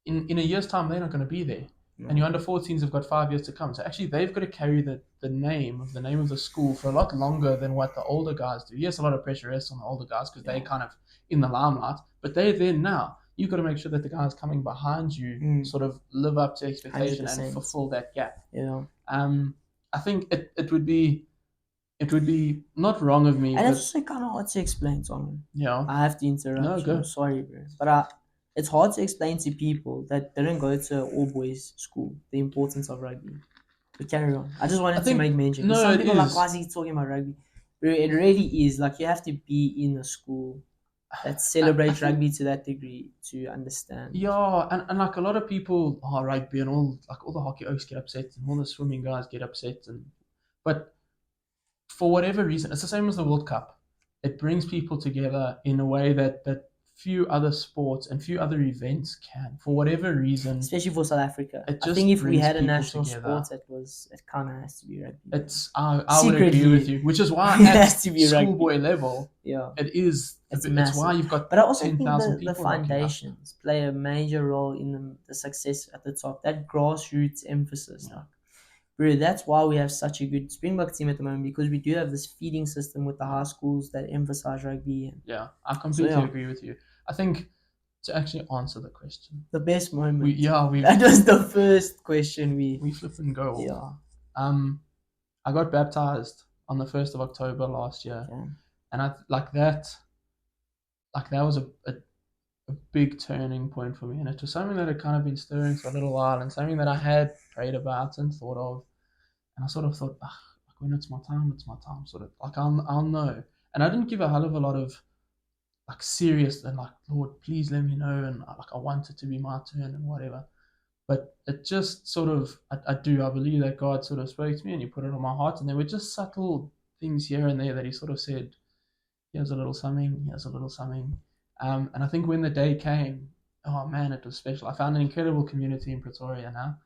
in a year's time, they're not going to be there. And your under 14s have got 5 years to come. So actually, they've got to carry the name of the school for a lot longer than what the older guys do. Yes, a lot of pressure rests on the older guys because they're kind of in the limelight, but they're there now. You've got to make sure that the guys coming behind you sort of live up to expectation 100%. And fulfill that gap. Yeah. I think it would be not wrong of me. And it's also kind of hard to explain, Simon. Yeah. I have to interrupt. No, you. go. Sorry, bro. But it's hard to explain to people that didn't go to all boys school the importance of rugby. But carry on. I just wanted to make mention. No, some people are like, why is he talking about rugby? Bro, it really is. Like, you have to be in a school that celebrates rugby to that degree to understand. Yeah, and like a lot of people are rugby and all the hockey oaks get upset and all the swimming guys get upset, but for whatever reason, it's the same as the World Cup. It brings people together in a way that few other sports and few other events can, for whatever reason. Especially for South Africa. I think if we had a national sport, it kind of has to be rugby. I would agree with you, which is why at schoolboy level, it's why you've got 10,000 people. But I also think the foundations play a major role in the success at the top. That grassroots emphasis. Yeah. Bro, that's why we have such a good Springbok team at the moment, because we do have this feeding system with the high schools that emphasize rugby. Yeah, I completely agree with you. I think to actually answer the question, the best moment. that was the first question we flip and go. Yeah. I got baptized on the 1st of October last year, and I that was a big turning point for me, and it was something that had kind of been stirring for a little while, and something that I had prayed about and thought of, and I sort of thought, when it's my time, sort of like I'll know. And I didn't give a hell of a lot of like serious and like, Lord, please let me know, and like I want it to be my turn and whatever. But it just sort of I believe that God sort of spoke to me and He put it on my heart, and there were just subtle things here and there that He sort of said, here's a little something. And I think when the day came, oh man, it was special. I found an incredible community in Pretoria now,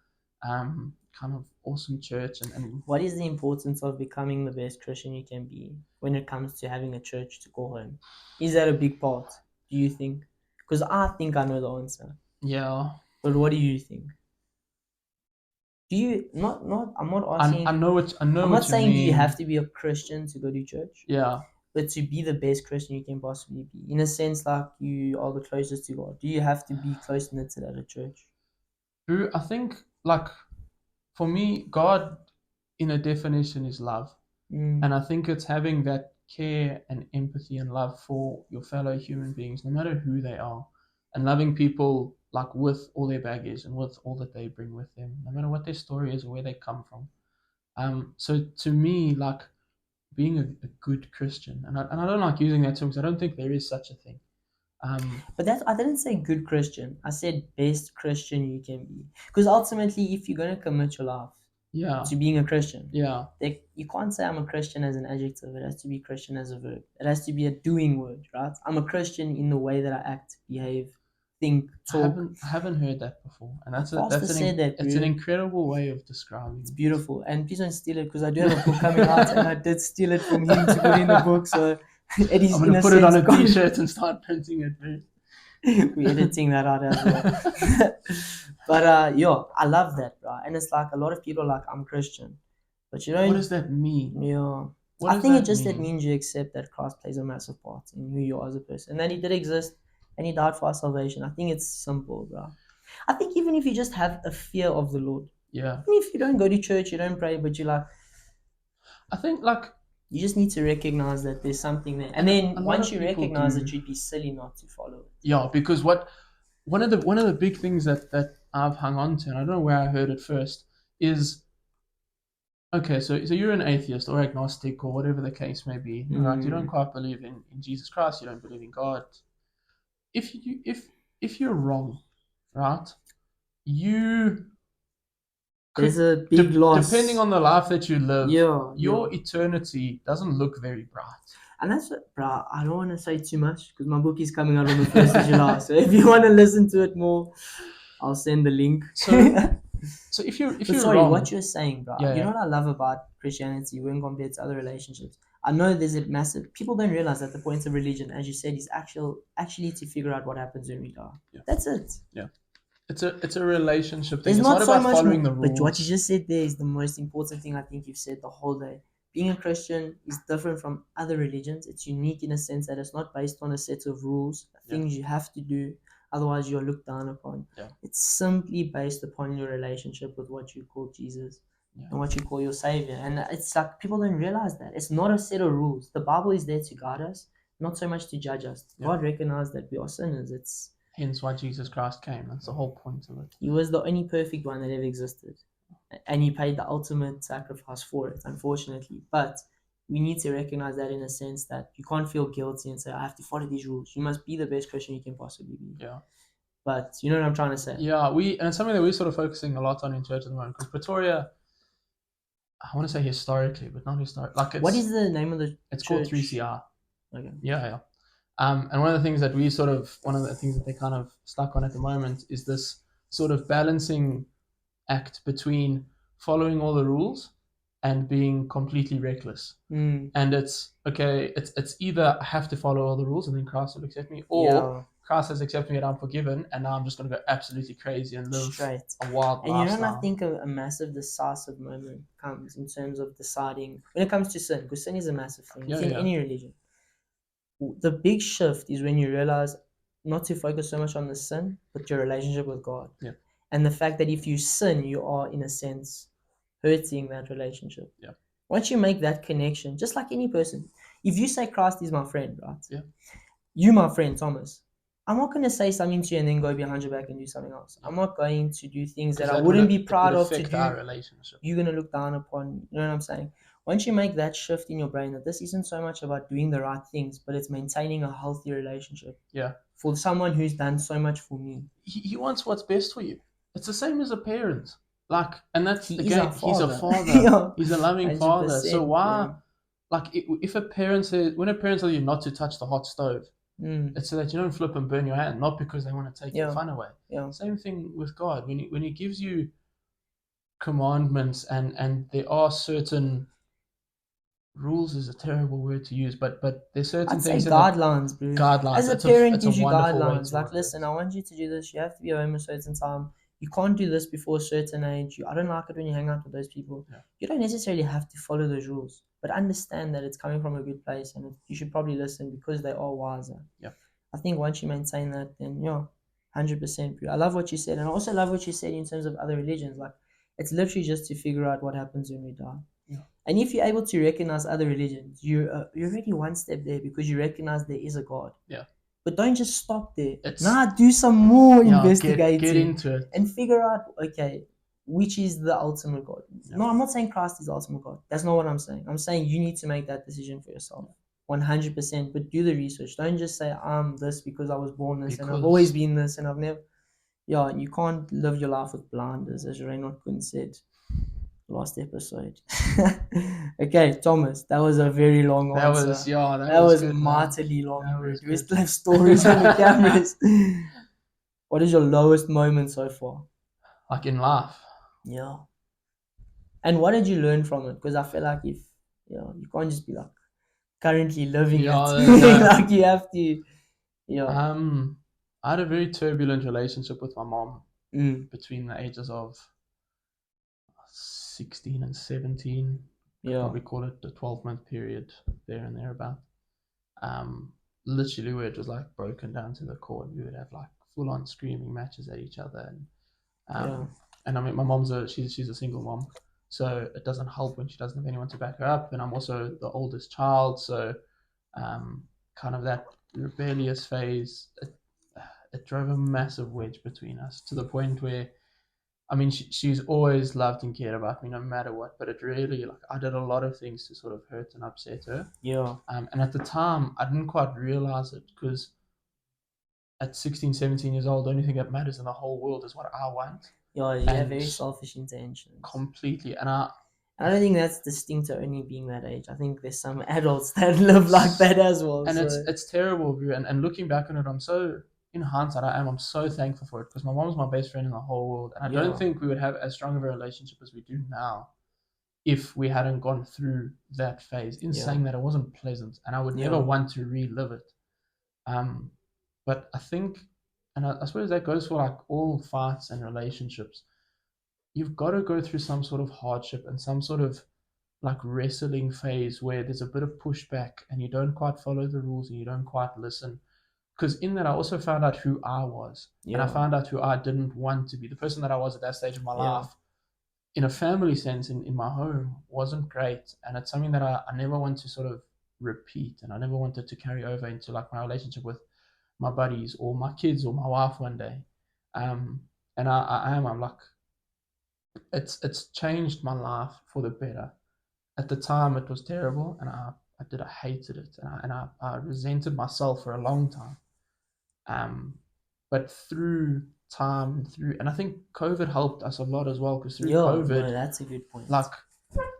kind of awesome church. And what is the importance of becoming the best Christian you can be when it comes to having a church to call home? Is that a big part, do you think? Because I think I know the answer. Yeah. But what do you think? Do you not? I'm not asking. I'm not saying you have to be a Christian to go to church. Yeah. But to be the best Christian you can possibly be, in a sense, like you are the closest to God. Do you have to be close knitted at a church? I think, like, for me, God, in a definition, is love, and I think it's having that care and empathy and love for your fellow human beings, no matter who they are, and loving people like with all their baggage and with all that they bring with them, no matter what their story is or where they come from. So to me, like, being a good Christian, and I don't like using that term because I don't think there is such a thing. But I didn't say good Christian. I said best Christian you can be. Because ultimately, if you're going to commit your life to being a Christian, you can't say I'm a Christian as an adjective. It has to be Christian as a verb. It has to be a doing word, right? I'm a Christian in the way that I act, behave, think, talk. I haven't heard that before, and that's an incredible way of describing. It's beautiful, and please don't steal it because I do have a book coming out, and I did steal it from him to put in the book. So it is. I'm going to put it on a T-shirt and start printing it. We're editing that out as well. But I love that, bro. And it's like a lot of people are like, I'm Christian, but you don't. What does that mean? Yeah. I think it means you accept that Christ plays a massive part in who you are as a person, and that He did exist. And He died for our salvation. I think it's simple, bro. I think even if you just have a fear of the Lord. Yeah. Even if you don't go to church, you don't pray, but you like. I think like. You just need to recognize that there's something there. And then once you recognize it, you'd be silly not to follow it. Yeah, because one of the big things that I've hung on to, and I don't know where I heard it first, is, okay, so you're an atheist or agnostic or whatever the case may be, right? You don't quite believe in Jesus Christ, you don't believe in God. If you're wrong, right, there's a big loss. Depending on the life that you live, your eternity doesn't look very bright. And that's what, bro, I don't want to say too much because my book is coming out on the 1st of July. So if you want to listen to it more, I'll send the link. So if you're sorry, wrong, what you're saying, bro, you know what I love about Christianity when compared to other relationships? I know there's a massive. People don't realize that the point of religion, as you said, is actually to figure out what happens when we die. Yeah. That's it. Yeah. It's a relationship thing. There's It's not not so about much following more, the rules. but what you just said there is the most important thing I think you've said the whole day. Being a Christian is different from other religions. It's unique in a sense that it's not based on a set of rules, things you have to do, otherwise you're looked down upon. Yeah. It's simply based upon your relationship with what you call Jesus and what you call your Savior. And it's like people don't realize that. It's not a set of rules. The Bible is there to guide us, not so much to judge us. God recognized that we are sinners. It's hence why Jesus Christ came. That's the whole point of it. He was the only perfect one that ever existed. And He paid the ultimate sacrifice for it, unfortunately. But we need to recognize that in a sense that you can't feel guilty and say, I have to follow these rules. You must be the best Christian you can possibly be. Yeah. But you know what I'm trying to say? Yeah, and it's something that we're sort of focusing a lot on in church at the moment. Because Pretoria, I want to say historically, but not historic. Like what is the name of the It's church? called 3CR. Okay. Yeah. And one of the things that they kind of stuck on at the moment is this sort of balancing act between following all the rules and being completely reckless. And it's okay, it's either I have to follow all the rules and then Christ will accept me, or Christ has accepted me and I'm forgiven, and now I'm just going to go absolutely crazy and live a wild lifestyle. And you know, I think a massive decisive moment comes in terms of deciding when it comes to sin, because sin is a massive thing in any religion. The big shift is when you realize not to focus so much on the sin, but your relationship with God. Yeah. And the fact that if you sin, you are, in a sense, hurting that relationship. Yeah. Once you make that connection, just like any person, if you say Christ is my friend, right? Yeah. You, my friend, Thomas, I'm not going to say something to you and then go behind your back and do something else. I'm not going to do things that I wouldn't be proud of to do. Our relationship. You're going to look down upon, you know what I'm saying? Once you make that shift in your brain that this isn't so much about doing the right things, but it's maintaining a healthy relationship. Yeah. For someone who's done so much for me. He wants what's best for you. It's the same as a parent. Like, and that's he's again, a father. He's a loving father. So why, yeah. like, if a parent says, when a parent tells you not to touch the hot stove, it's so that you don't flip and burn your hand, not because they want to take your fun away. Yeah. Same thing with God. When he gives you commandments and there are certain rules is a terrible word to use, but there's certain things. Guidelines, bro. Guidelines. As a parent gives you guidelines. Like, listen, I want you to do this. You have to be home a certain time. You can't do this before a certain age. I don't like it when you hang out with those people. Yeah. You don't necessarily have to follow those rules, but understand that it's coming from a good place and you should probably listen because they are wiser. Yeah. I think once you maintain that, then 100%. Bro. I love what you said, and I also love what you said in terms of other religions. Like, it's literally just to figure out what happens when we die. Yeah. And if you're able to recognize other religions, you're already one step there because you recognize there is a God. Yeah. But don't just stop there. Do some more investigating. Get into it. And figure out, okay, which is the ultimate God. Yeah. No, I'm not saying Christ is the ultimate God. That's not what I'm saying. I'm saying you need to make that decision for yourself. 100%. But do the research. Don't just say, I'm this because I was born this and I've always been this and I've never... Yeah, you can't live your life with blinders, as Reinhard Kuhn said last episode. Okay, Thomas, that was a very long answer. That was good, mightily long. We still have stories on the cameras. What is your lowest moment so far? Like in life? Yeah. And what did you learn from it? Because I feel like if you can't just be like currently living it. Like you have to. Yeah. I had a very turbulent relationship with my mom between the ages of 16 and 17. Probably call it the 12-month period there and thereabout. Literally where it was like broken down to the core. We would have like full-on screaming matches at each other, and I mean my mom's she's a single mom, so it doesn't help when she doesn't have anyone to back her up, and I'm also the oldest child, so kind of that rebellious phase, it drove a massive wedge between us to the point where, I mean, she's always loved and cared about me no matter what, but it really, like, I did a lot of things to sort of hurt and upset her. Yeah. And at the time, I didn't quite realize it because at 16, 17 years old, the only thing that matters in the whole world is what I want. Yeah, you have very selfish intentions. Completely. And I don't think that's distinct to only being that age. I think there's some adults that live like that as well. And it's terrible. And looking back on it, in hindsight, I'm so thankful for it because my mom's my best friend in the whole world. And I don't think we would have as strong of a relationship as we do now if we hadn't gone through that phase, in saying that it wasn't pleasant and I would never want to relive it. But I think, and I suppose that goes for like all fights and relationships, you've got to go through some sort of hardship and some sort of like wrestling phase where there's a bit of pushback and you don't quite follow the rules and you don't quite listen. Because in that, I also found out who I was. And I found out who I didn't want to be. The person that I was at that stage of my life, in a family sense, in my home, wasn't great. And it's something that I never want to sort of repeat. And I never wanted to carry over into like my relationship with my buddies or my kids or my wife one day. And I'm like, it's changed my life for the better. At the time, it was terrible, and I hated it, and I resented myself for a long time. But through time, and I think COVID helped us a lot as well, because through COVID, that's a good point. Like,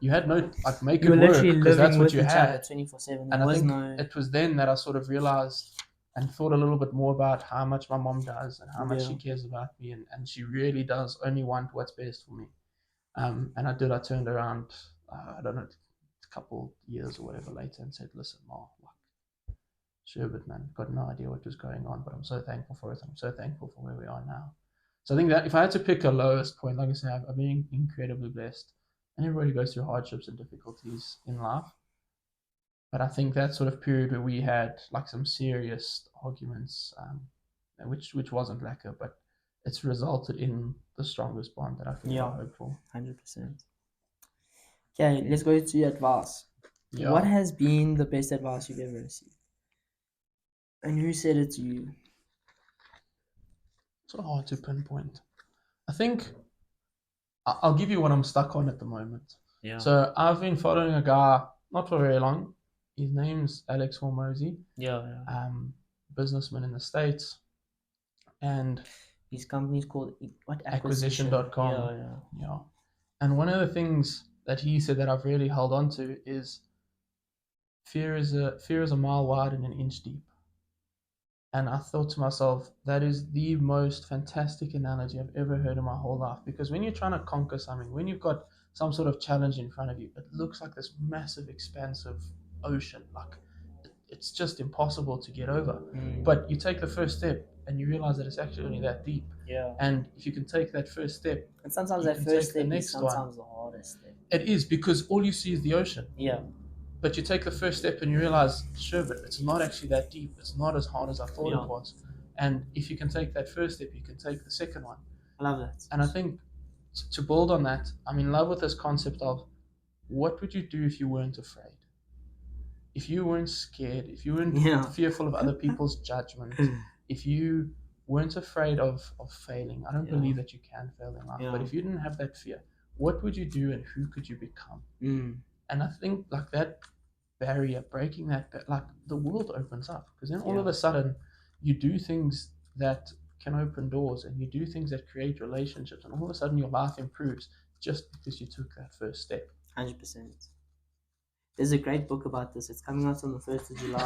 you had no like make you it were work literally because that's living what with you each had. other 24/7. And I think it was then that I sort of realized and thought a little bit more about how much my mom does and how much she cares about me, and she really does only want what's best for me. And I turned around, I don't know, a couple years or whatever later and said, listen, Ma, like, Sherbet, man, got no idea what was going on, but I'm so thankful for it. I'm so thankful for where we are now. So I think that if I had to pick a lowest point, like I said, I'm being incredibly blessed. And everybody goes through hardships and difficulties in life. But I think that sort of period where we had like some serious arguments, which wasn't lacquer, but it's resulted in the strongest bond that I could ever hope for. 100%. Okay, let's go to your advice. Yeah. What has been the best advice you've ever received? And who said it to you? It's so hard to pinpoint. I think I'll give you what I'm stuck on at the moment. Yeah. So I've been following a guy, not for very long. His name's Alex Hormozy. Businessman in the States. And his company's called what? Acquisition.com. Yeah. And one of the things that he said that I've really held on to is fear is a mile wide and an inch deep. And I thought to myself, that is the most fantastic analogy I've ever heard in my whole life. Because when you're trying to conquer something, when you've got some sort of challenge in front of you, it looks like this massive, expansive ocean. Like, it's just impossible to get over. But you take the first step and you realize that it's actually only that deep. Yeah. And if you can take that first step, and sometimes that first step is sometimes the hardest step. It is, because all you see is the ocean. Yeah. But you take the first step and you realize, sure, but it's not actually that deep. It's not as hard as I thought it was. And if you can take that first step, you can take the second one. I love that. And I think to build on that, I'm in love with this concept of what would you do if you weren't afraid? If you weren't scared, if you weren't fearful of other people's judgment, if you weren't afraid of failing, I don't believe that you can fail in life, but if you didn't have that fear, what would you do and who could you become? And I think like that barrier, breaking that, like the world opens up, because then all of a sudden you do things that can open doors and you do things that create relationships, and all of a sudden your life improves just because you took that first step. 100%. There's a great book about this. It's coming out on the 1st of July.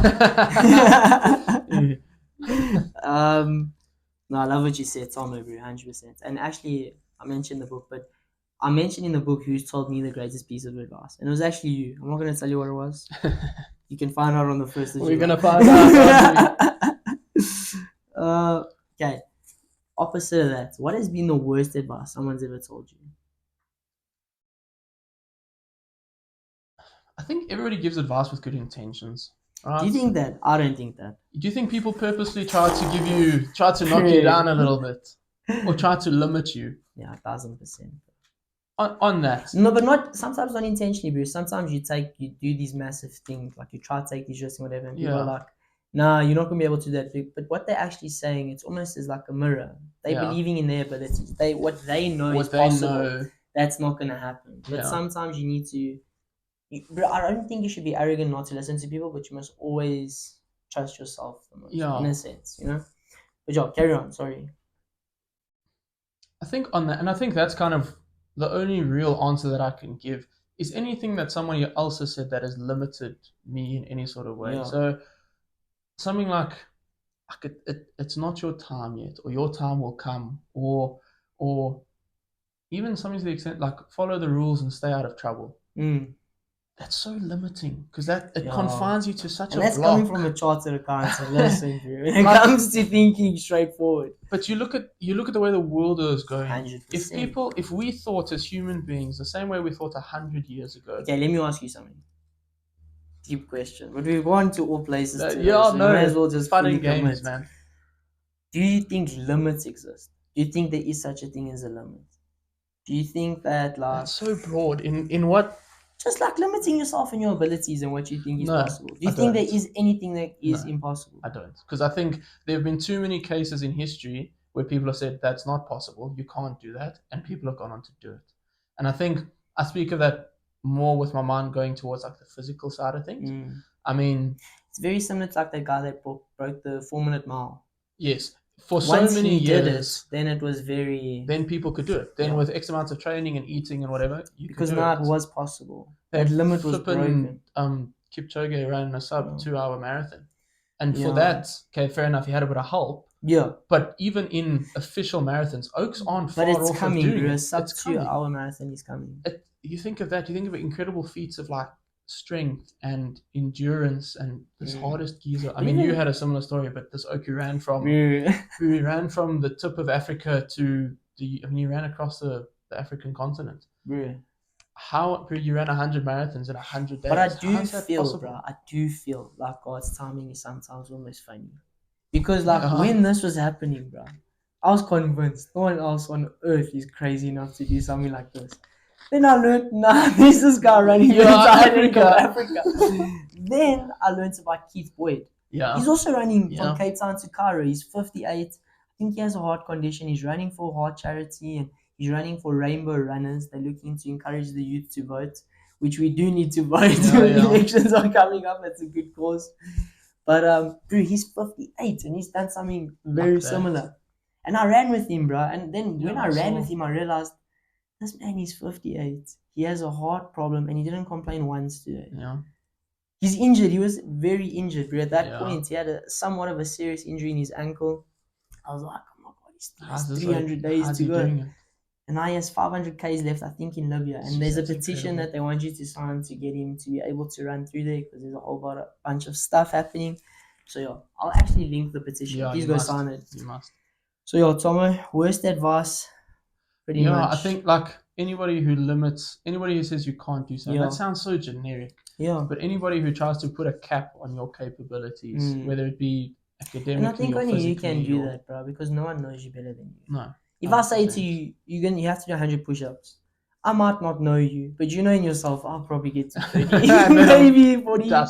No, I love what you said, Tom, over 100%. And actually, I mentioned the book, but I mentioned in the book who's told me the greatest piece of advice. And it was actually you. I'm not going to tell you what it was. You can find out on the 1st of July. We're going to find out. Okay. Opposite of that, what has been the worst advice someone's ever told you? I think everybody gives advice with good intentions. Right? Do you think that? I don't think that. Do you think people purposely try to knock you down a little bit, or try to limit you? Yeah, 1,000%. On that. No, but not sometimes not intentionally, bro. Sometimes you do these massive things, like you try to take these risks and whatever, and people are like, nah, you're not gonna be able to do that. But what they're actually saying, it's almost as like a mirror. They're believing in there, but what they know is possible. That's not gonna happen. But sometimes you need to. I don't think you should be arrogant not to listen to people, but you must always trust yourself the most, in a sense, you know? Good job. Carry on. Sorry. I think on that, and I think that's kind of the only real answer that I can give, is anything that someone else has said that has limited me in any sort of way. Yeah. So something like it's not your time yet, or your time will come, or even something to the extent like follow the rules and stay out of trouble. That's so limiting because it Yeah. confines you to such And a that's block. coming from a chartered accountant. Listen, bro. When it Like- comes to thinking straightforward. But you look at the way the world is going. 100%. If we thought as human beings the same way we thought 100 years ago. Okay, let me ask you something. Deep question. But we've gone to all places today, Yeah, so no, we may as well just fun fully and games, commit. man. Do you think limits exist? Do you think there is such a thing as a limit? Do you think that, like, That's so broad. In what? just like limiting yourself and your abilities and what you think is No, possible? Do you I think there don't. is anything that is No. impossible? I don't, because I think there have been too many cases in history where people have said that's not possible, you can't do that, and people have gone on to do it. And I think I speak of that more with my mind going towards like the physical side of things. I mean, it's very similar to like that guy that broke the 4-minute mile. Yes, for Once so many he years, did it, then it was very. then people could do it. Then Yeah. with X amounts of training and eating and whatever, you Because could do now it. it was possible. That limit was broken. Kipchoge ran a sub Yeah. 2-hour marathon. And for Yeah. that, okay, fair enough, he had a bit of help. Yeah. But even in official marathons, Oaks aren't far But it's off coming, of doing bro. it. Sub It's coming. 2-hour marathon is coming. You think of that, you think of incredible feats of like strength and endurance and this hardest geezer. I mean, you had a similar story, but this Oak who ran from the tip of Africa to he ran across the African continent. Bro. How you ran 100 marathons in 100 days? But I How do is that feel, possible? bro, I do feel like God's timing is sometimes almost funny. Because like when this was happening, bro, I was convinced no one else on earth is crazy enough to do something like this. Then I learned, there's this guy running the entire length of Africa. Then I learned about Keith Boyd. Yeah. He's also running from Cape Town to Cairo. He's 58. I think he has a heart condition. He's running for heart charity and he's running for Rainbow Runners. They're looking to encourage the youth to vote, which we do need to vote. Elections are coming up. That's a good cause. But bro, he's 58 and he's done something very similar. And I ran with him, bro. And then when I ran with him, I realized this man is 58. He has a heart problem and he didn't complain once today. Yeah. He's injured. He was very injured. But at that point, he had somewhat of a serious injury in his ankle. I was like, oh my God, he still has 300 days to go. And now he has 500 Ks left, I think, in Libya. And there's a petition that they want you to sign to get him to be able to run through there because there's a whole bunch of stuff happening. So, yeah, I'll actually link the petition. Yeah, Please go sign it. You must. So, yeah, Tomo, worst advice, pretty much. Yeah, I think like anybody who says you can't do something, that sounds so generic. Yeah. But anybody who tries to put a cap on your capabilities, whether it be academically and I think or only you physically can do that, bro, because no one knows you better than you. No. If I say to you, you have to do 100 push-ups, I might not know you, but you know in yourself, I'll probably get to 30, maybe 40. Yeah,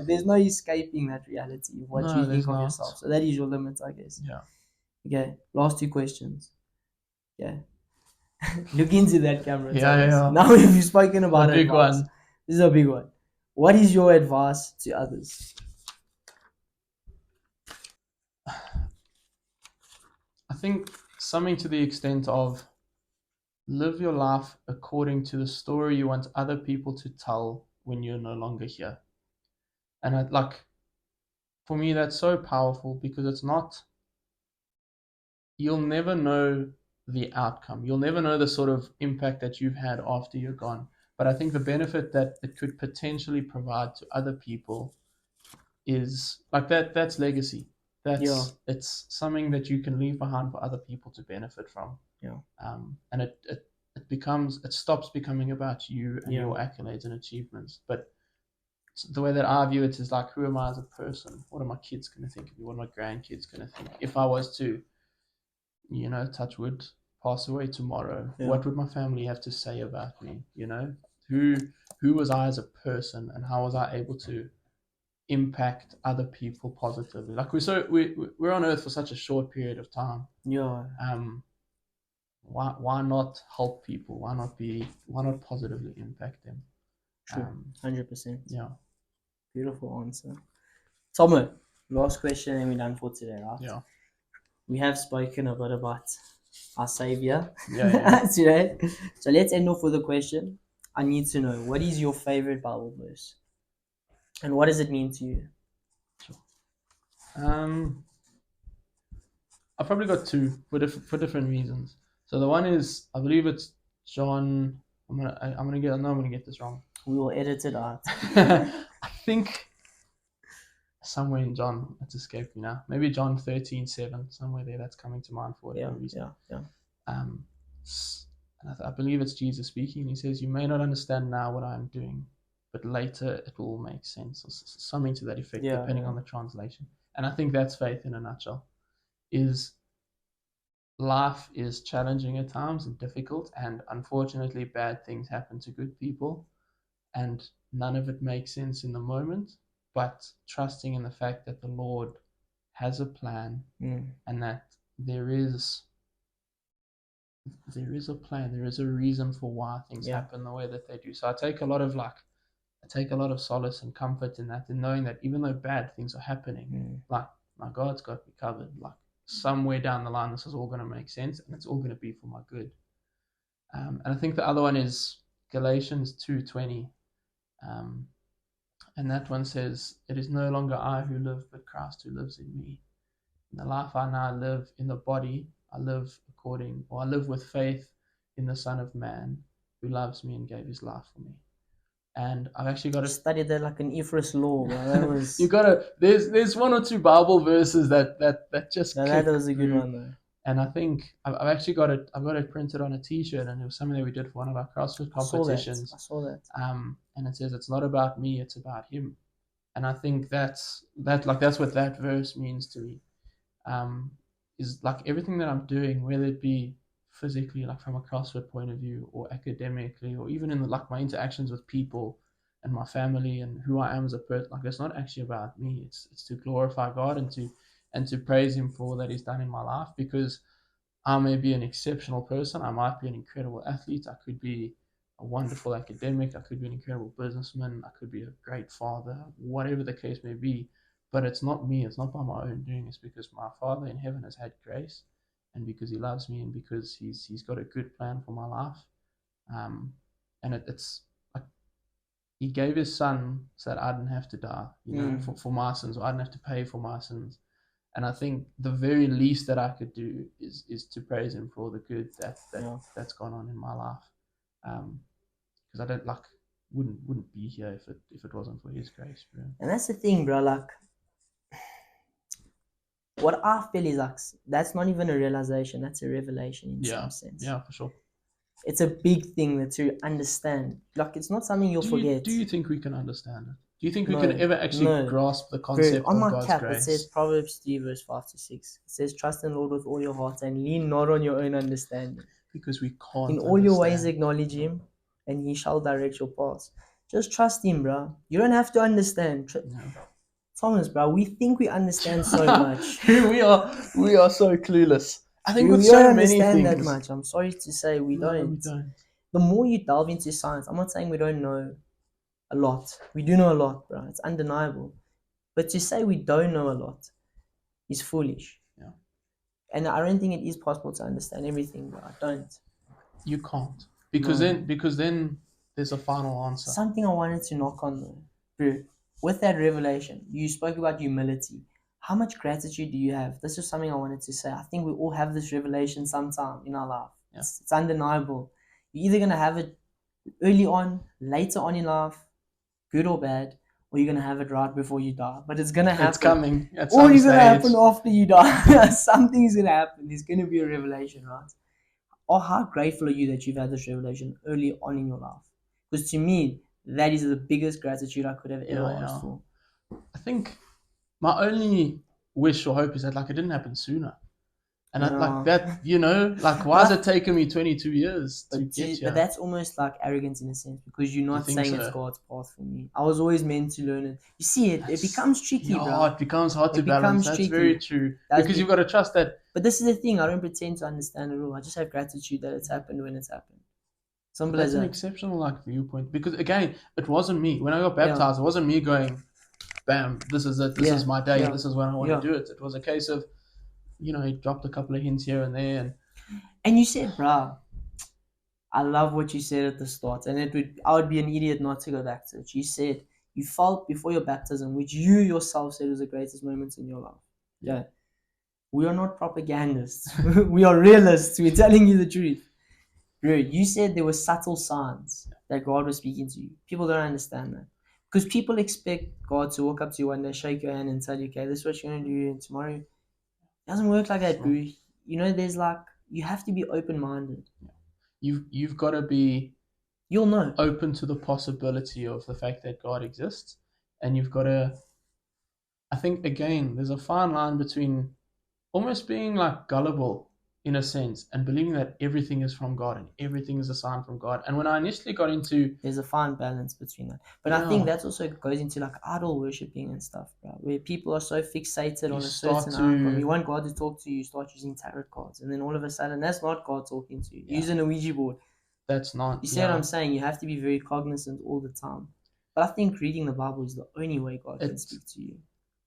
there's no escaping that reality of what you think of yourself. So that is your limit, I guess. Yeah. Okay, last 2 questions. Okay. Look into that camera. Yeah. Now we've spoken about a big one. This is a big one. What is your advice to others? I think something to the extent of live your life according to the story you want other people to tell when you're no longer here. And for me, that's so powerful because it's not, you'll never know the outcome. You'll never know the sort of impact that you've had after you're gone. But I think the benefit that it could potentially provide to other people is like that's legacy. It's something that you can leave behind for other people to benefit from. Yeah. And it stops becoming about you and your accolades and achievements. But the way that I view it is like, who am I as a person? What are my kids going to think of me? What are my grandkids going to think? If I was to, touch wood, pass away tomorrow, what would my family have to say about me? Who was I as a person, and how was I able to impact other people positively? Like we're on earth for such a short period of time. Yeah. Why not help people? Why not positively impact them? True. 100%. Yeah. Beautiful answer. Tomo, last question and we're done for today, right? Yeah. We have spoken a bit about our savior Yeah. today. So let's end off with a question. I need to know, what is your favorite Bible verse? And what does it mean to you? Sure. I've probably got 2 for different reasons. So the one is, I believe it's John I'm gonna get this wrong. We will edit it out. I think somewhere in John, it's escaped me now. Maybe John 13:7, somewhere there. That's coming to mind for whatever reason. Yeah. And I believe it's Jesus speaking. He says, "You may not understand now what I'm doing, but later it will make sense," or something to that effect, depending on the translation. And I think that's faith in a nutshell. Is life is challenging at times and difficult, and unfortunately bad things happen to good people, and none of it makes sense in the moment, but trusting in the fact that the Lord has a plan and that there is a plan, there is a reason for why things happen the way that they do. So I take a lot of solace and comfort in that, in knowing that even though bad things are happening, like my God's got me covered. Like somewhere down the line, this is all going to make sense, and it's all going to be for my good. And I think the other one is Galatians 2:20, and that one says, "It is no longer I who live, but Christ who lives in me. In the life I now live in the body, I live with faith in the Son of Man who loves me and gave his life for me." And I've actually got to study that like an Ephraim's law. That was you gotta. There's one or two Bible verses that just. That was a good one though. And I think I've actually got it. I've got it printed on a T-shirt, and it was something that we did for one of our CrossFit competitions. I saw that. And it says, "It's not about me; it's about Him." And I think that's what that verse means to me. Is like everything that I'm doing, whether it be physically, like from a CrossFit point of view, or academically, or even in my interactions with people and my family and who I am as a person, like it's not actually about me. It's to glorify God and to praise Him for all that He's done in my life, because I may be an exceptional person. I might be an incredible athlete. I could be a wonderful academic. I could be an incredible businessman. I could be a great father, whatever the case may be. But it's not me. It's not by my own doing. It's because my Father in heaven has had grace, and because He loves me, and because He's got a good plan for my life. And it's like He gave His Son so that I didn't have to die, for my sins, or I didn't have to pay for my sins. And I think the very least that I could do is to praise Him for all the good that's gone on in my life. Because I don't wouldn't be here if it wasn't for His grace, bro. And that's the thing, bro. Like, what I feel is like that's not even a realization. That's a revelation in some sense. Yeah, for sure. It's a big thing that to understand. Like, it's not something you'll forget. Do you think we can understand it? Do you think we can ever actually grasp the concept on of my God's cap, grace? It says Proverbs 3 verse 5-6. It says, "Trust in the Lord with all your heart and lean not on your own understanding." Because we can't. In all your ways acknowledge Him, and He shall direct your paths. Just trust Him, bro. You don't have to understand. Thomas, bro, we think we understand so much. we are so clueless. I think with we so don't many understand things. that much. I'm sorry to say we don't. We don't. The more you delve into science, I'm not saying we don't know a lot. We do know a lot, bro. It's undeniable. But to say we don't know a lot is foolish. Yeah. And I don't think it is possible to understand everything, bro. I don't. You can't. Because then there's a final answer. Something I wanted to knock on though, bro. With that revelation, you spoke about humility. How much gratitude do you have? This is something I wanted to say. I think we all have this revelation sometime in our life. Yeah. It's undeniable. You're either going to have it early on, later on in life, good or bad, or you're going to have it right before you die. But it's going to happen. It's coming at or some it's going to stage. happen after you die. Something's going to happen. There's going to be a revelation, right? Or how grateful are you that you've had this revelation early on in your life? Because to me, that is the biggest gratitude I could have ever asked for. I think my only wish or hope is that it didn't happen sooner. And why has it taken me 22 years to get here? But that's almost like arrogance in a sense, because you're not saying it's God's path for me. I was always meant to learn it. You see, it becomes tricky, bro. It becomes hard to balance. That's tricky. Very true. Because you've got to trust that. But this is the thing. I don't pretend to understand it all. I just have gratitude that it's happened when it's happened. Simple as that. That's an exceptional viewpoint. Because again, it wasn't me. When I got baptized, it wasn't me going, bam, this is it. This is my day. This is when I want to do it. It was a case of, he dropped a couple of hints here and there. And you said, bro, I love what you said at the start. And I would be an idiot not to go back to it. You said you felt before your baptism, which you yourself said was the greatest moments in your life. Yeah. We are not propagandists. We are realists. We're telling you the truth. Bro, you said there were subtle signs that God was speaking to you. People don't understand that. Because people expect God to walk up to you one day, shake your hand and tell you, okay, this is what you're going to do, and tomorrow. It doesn't work like that, bro. You know, there's like, you have to be open-minded. You've got to be You'll know. open to the possibility of the fact that God exists. And you've got to, I think, again, there's a fine line between almost being like gullible in a sense and believing that everything is from God and everything is a sign from God. And when I initially got into, there's a fine balance between that. But I think that's also goes into like idol worshipping and stuff, bro, where people are so fixated on a certain icon. You want God to talk to you, start using tarot cards, and then all of a sudden that's not God talking to you. Using a Ouija board. That's not. You see what I'm saying? You have to be very cognizant all the time. But I think reading the Bible is the only way God can speak to you.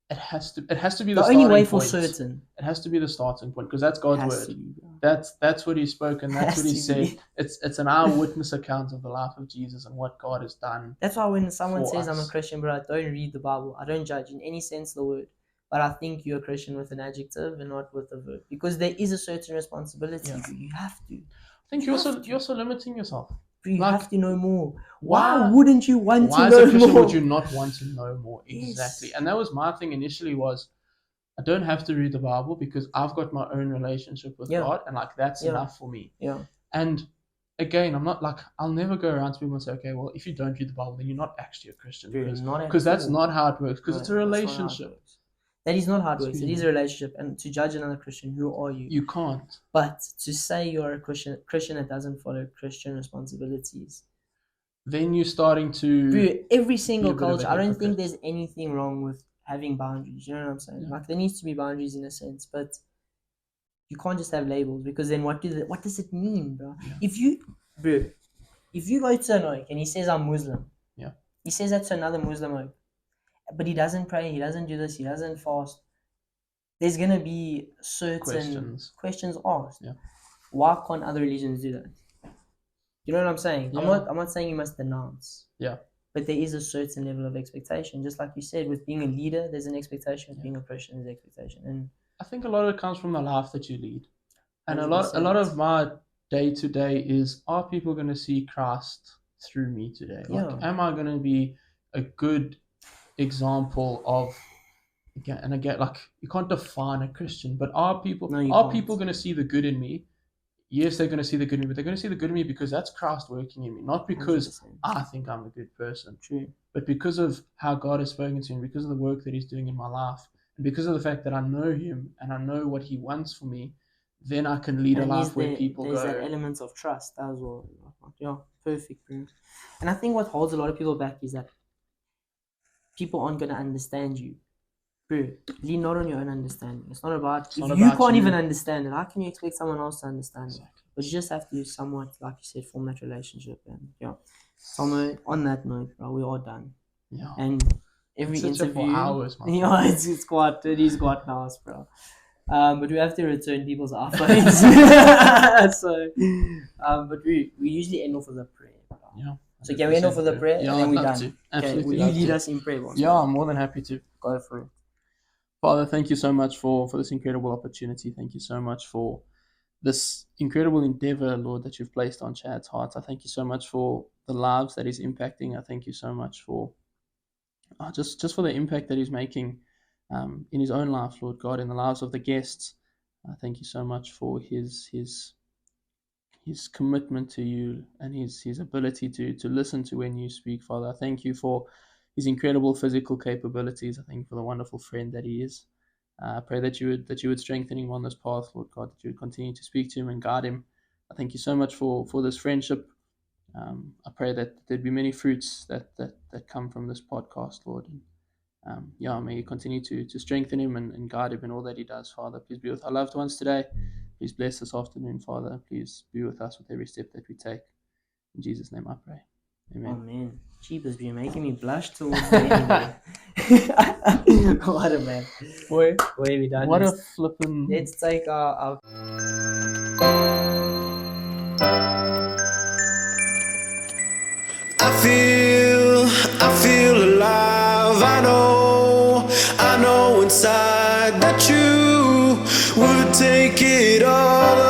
It has to be the only way for certain. It has to be the starting point because that's God's word. That's what He spoke and that's what He said. It's an eyewitness account of the life of Jesus and what God has done. That's why when someone says I'm a Christian, but I don't read the Bible, I don't judge in any sense of the word. But I think you're a Christian with an adjective and not with a verb, because there is a certain responsibility. Yeah. You have to. I think you're also limiting yourself. You have to know more. Why wouldn't you want to know more? Why as a Christian would you not want to know more? Exactly. Yes. And that was my thing initially was, I don't have to read the Bible because I've got my own relationship with God and like that's enough for me. Yeah. And again, I'm not like, I'll never go around to people and say, okay, well, if you don't read the Bible, then you're not actually a Christian. Because that's not how it works. Because it's a relationship. That is not how it works. It is a relationship. And to judge another Christian, who are you? You can't. But to say you're a Christian that doesn't follow Christian responsibilities. Then you're starting to... Every single culture, I don't think there's anything wrong with having boundaries. You know what I'm saying? Yeah. Like there needs to be boundaries in a sense. But you can't just have labels, because then what does it mean, bro? Yeah. If you go to an oak and he says I'm Muslim. Yeah. He says that to another Muslim oak. But he doesn't pray, he doesn't do this, he doesn't fast. There's going to be certain questions asked. Yeah. Why can't other religions do that? You know what I'm saying? Yeah. I'm not saying you must denounce. Yeah. But there is a certain level of expectation. Just like you said, with being a leader, there's an expectation. With being a Christian, there's an expectation. And I think a lot of it comes from the life that you lead. And 100%. a lot of my day-to-day is, are people going to see Christ through me today? Like, am I going to be a good example of, again, like you can't define a Christian, but are people going to see the good in me? Yes, they're going to see the good in me, but they're going to see the good in me because that's Christ working in me, not because 100%. I think I'm a good person. True. But because of how God has spoken to me, because of the work that He's doing in my life, and because of the fact that I know Him and I know what He wants for me, then I can lead a life where people there's that element of trust as well. Yeah, perfect, bro. And I think what holds a lot of people back is that people aren't going to understand you. Bro, lean not on your own understanding. It's not about... If you can't even understand it, how can you expect someone else to understand it? But you just have to somewhat, like you said, form that relationship. And so on that note, bro, we are done. Yeah. And every interview... for hours, man. Yeah, it is quite nice, bro. But we have to return people's iPhones. So, but we usually end off with a prayer, bro. Yeah. So can we end off with a prayer? Yeah, and then we're done. to. Okay, will you lead us in prayer? Yeah, I'm more than happy to. Go for it. Father, thank you so much for this incredible opportunity. Thank you so much for this incredible endeavor, Lord, that you've placed on Chad's heart. I thank you so much for the lives that he's impacting. I thank you so much for just for the impact that he's making in his own life, Lord God, in the lives of the guests. I thank you so much for his commitment to you and his ability to listen to when you speak, Father. I thank you for his incredible physical capabilities. I thank you for the wonderful friend that he is. I pray that you would strengthen him on this path, Lord God, that you would continue to speak to him and guide him. I thank you so much for this friendship. I pray that there'd be many fruits that come from this podcast, Lord. And may you continue to strengthen him and guide him in all that he does, Father. Please be with our loved ones today. Please bless this afternoon, Father. Please be with us with every step that we take. In Jesus' name I pray. Amen. Amen. Jeepers, you're making me blush towards the end. What a man. Boy, we done. What a flippin'... Let's take our... I feel alive. I know inside that you would take it all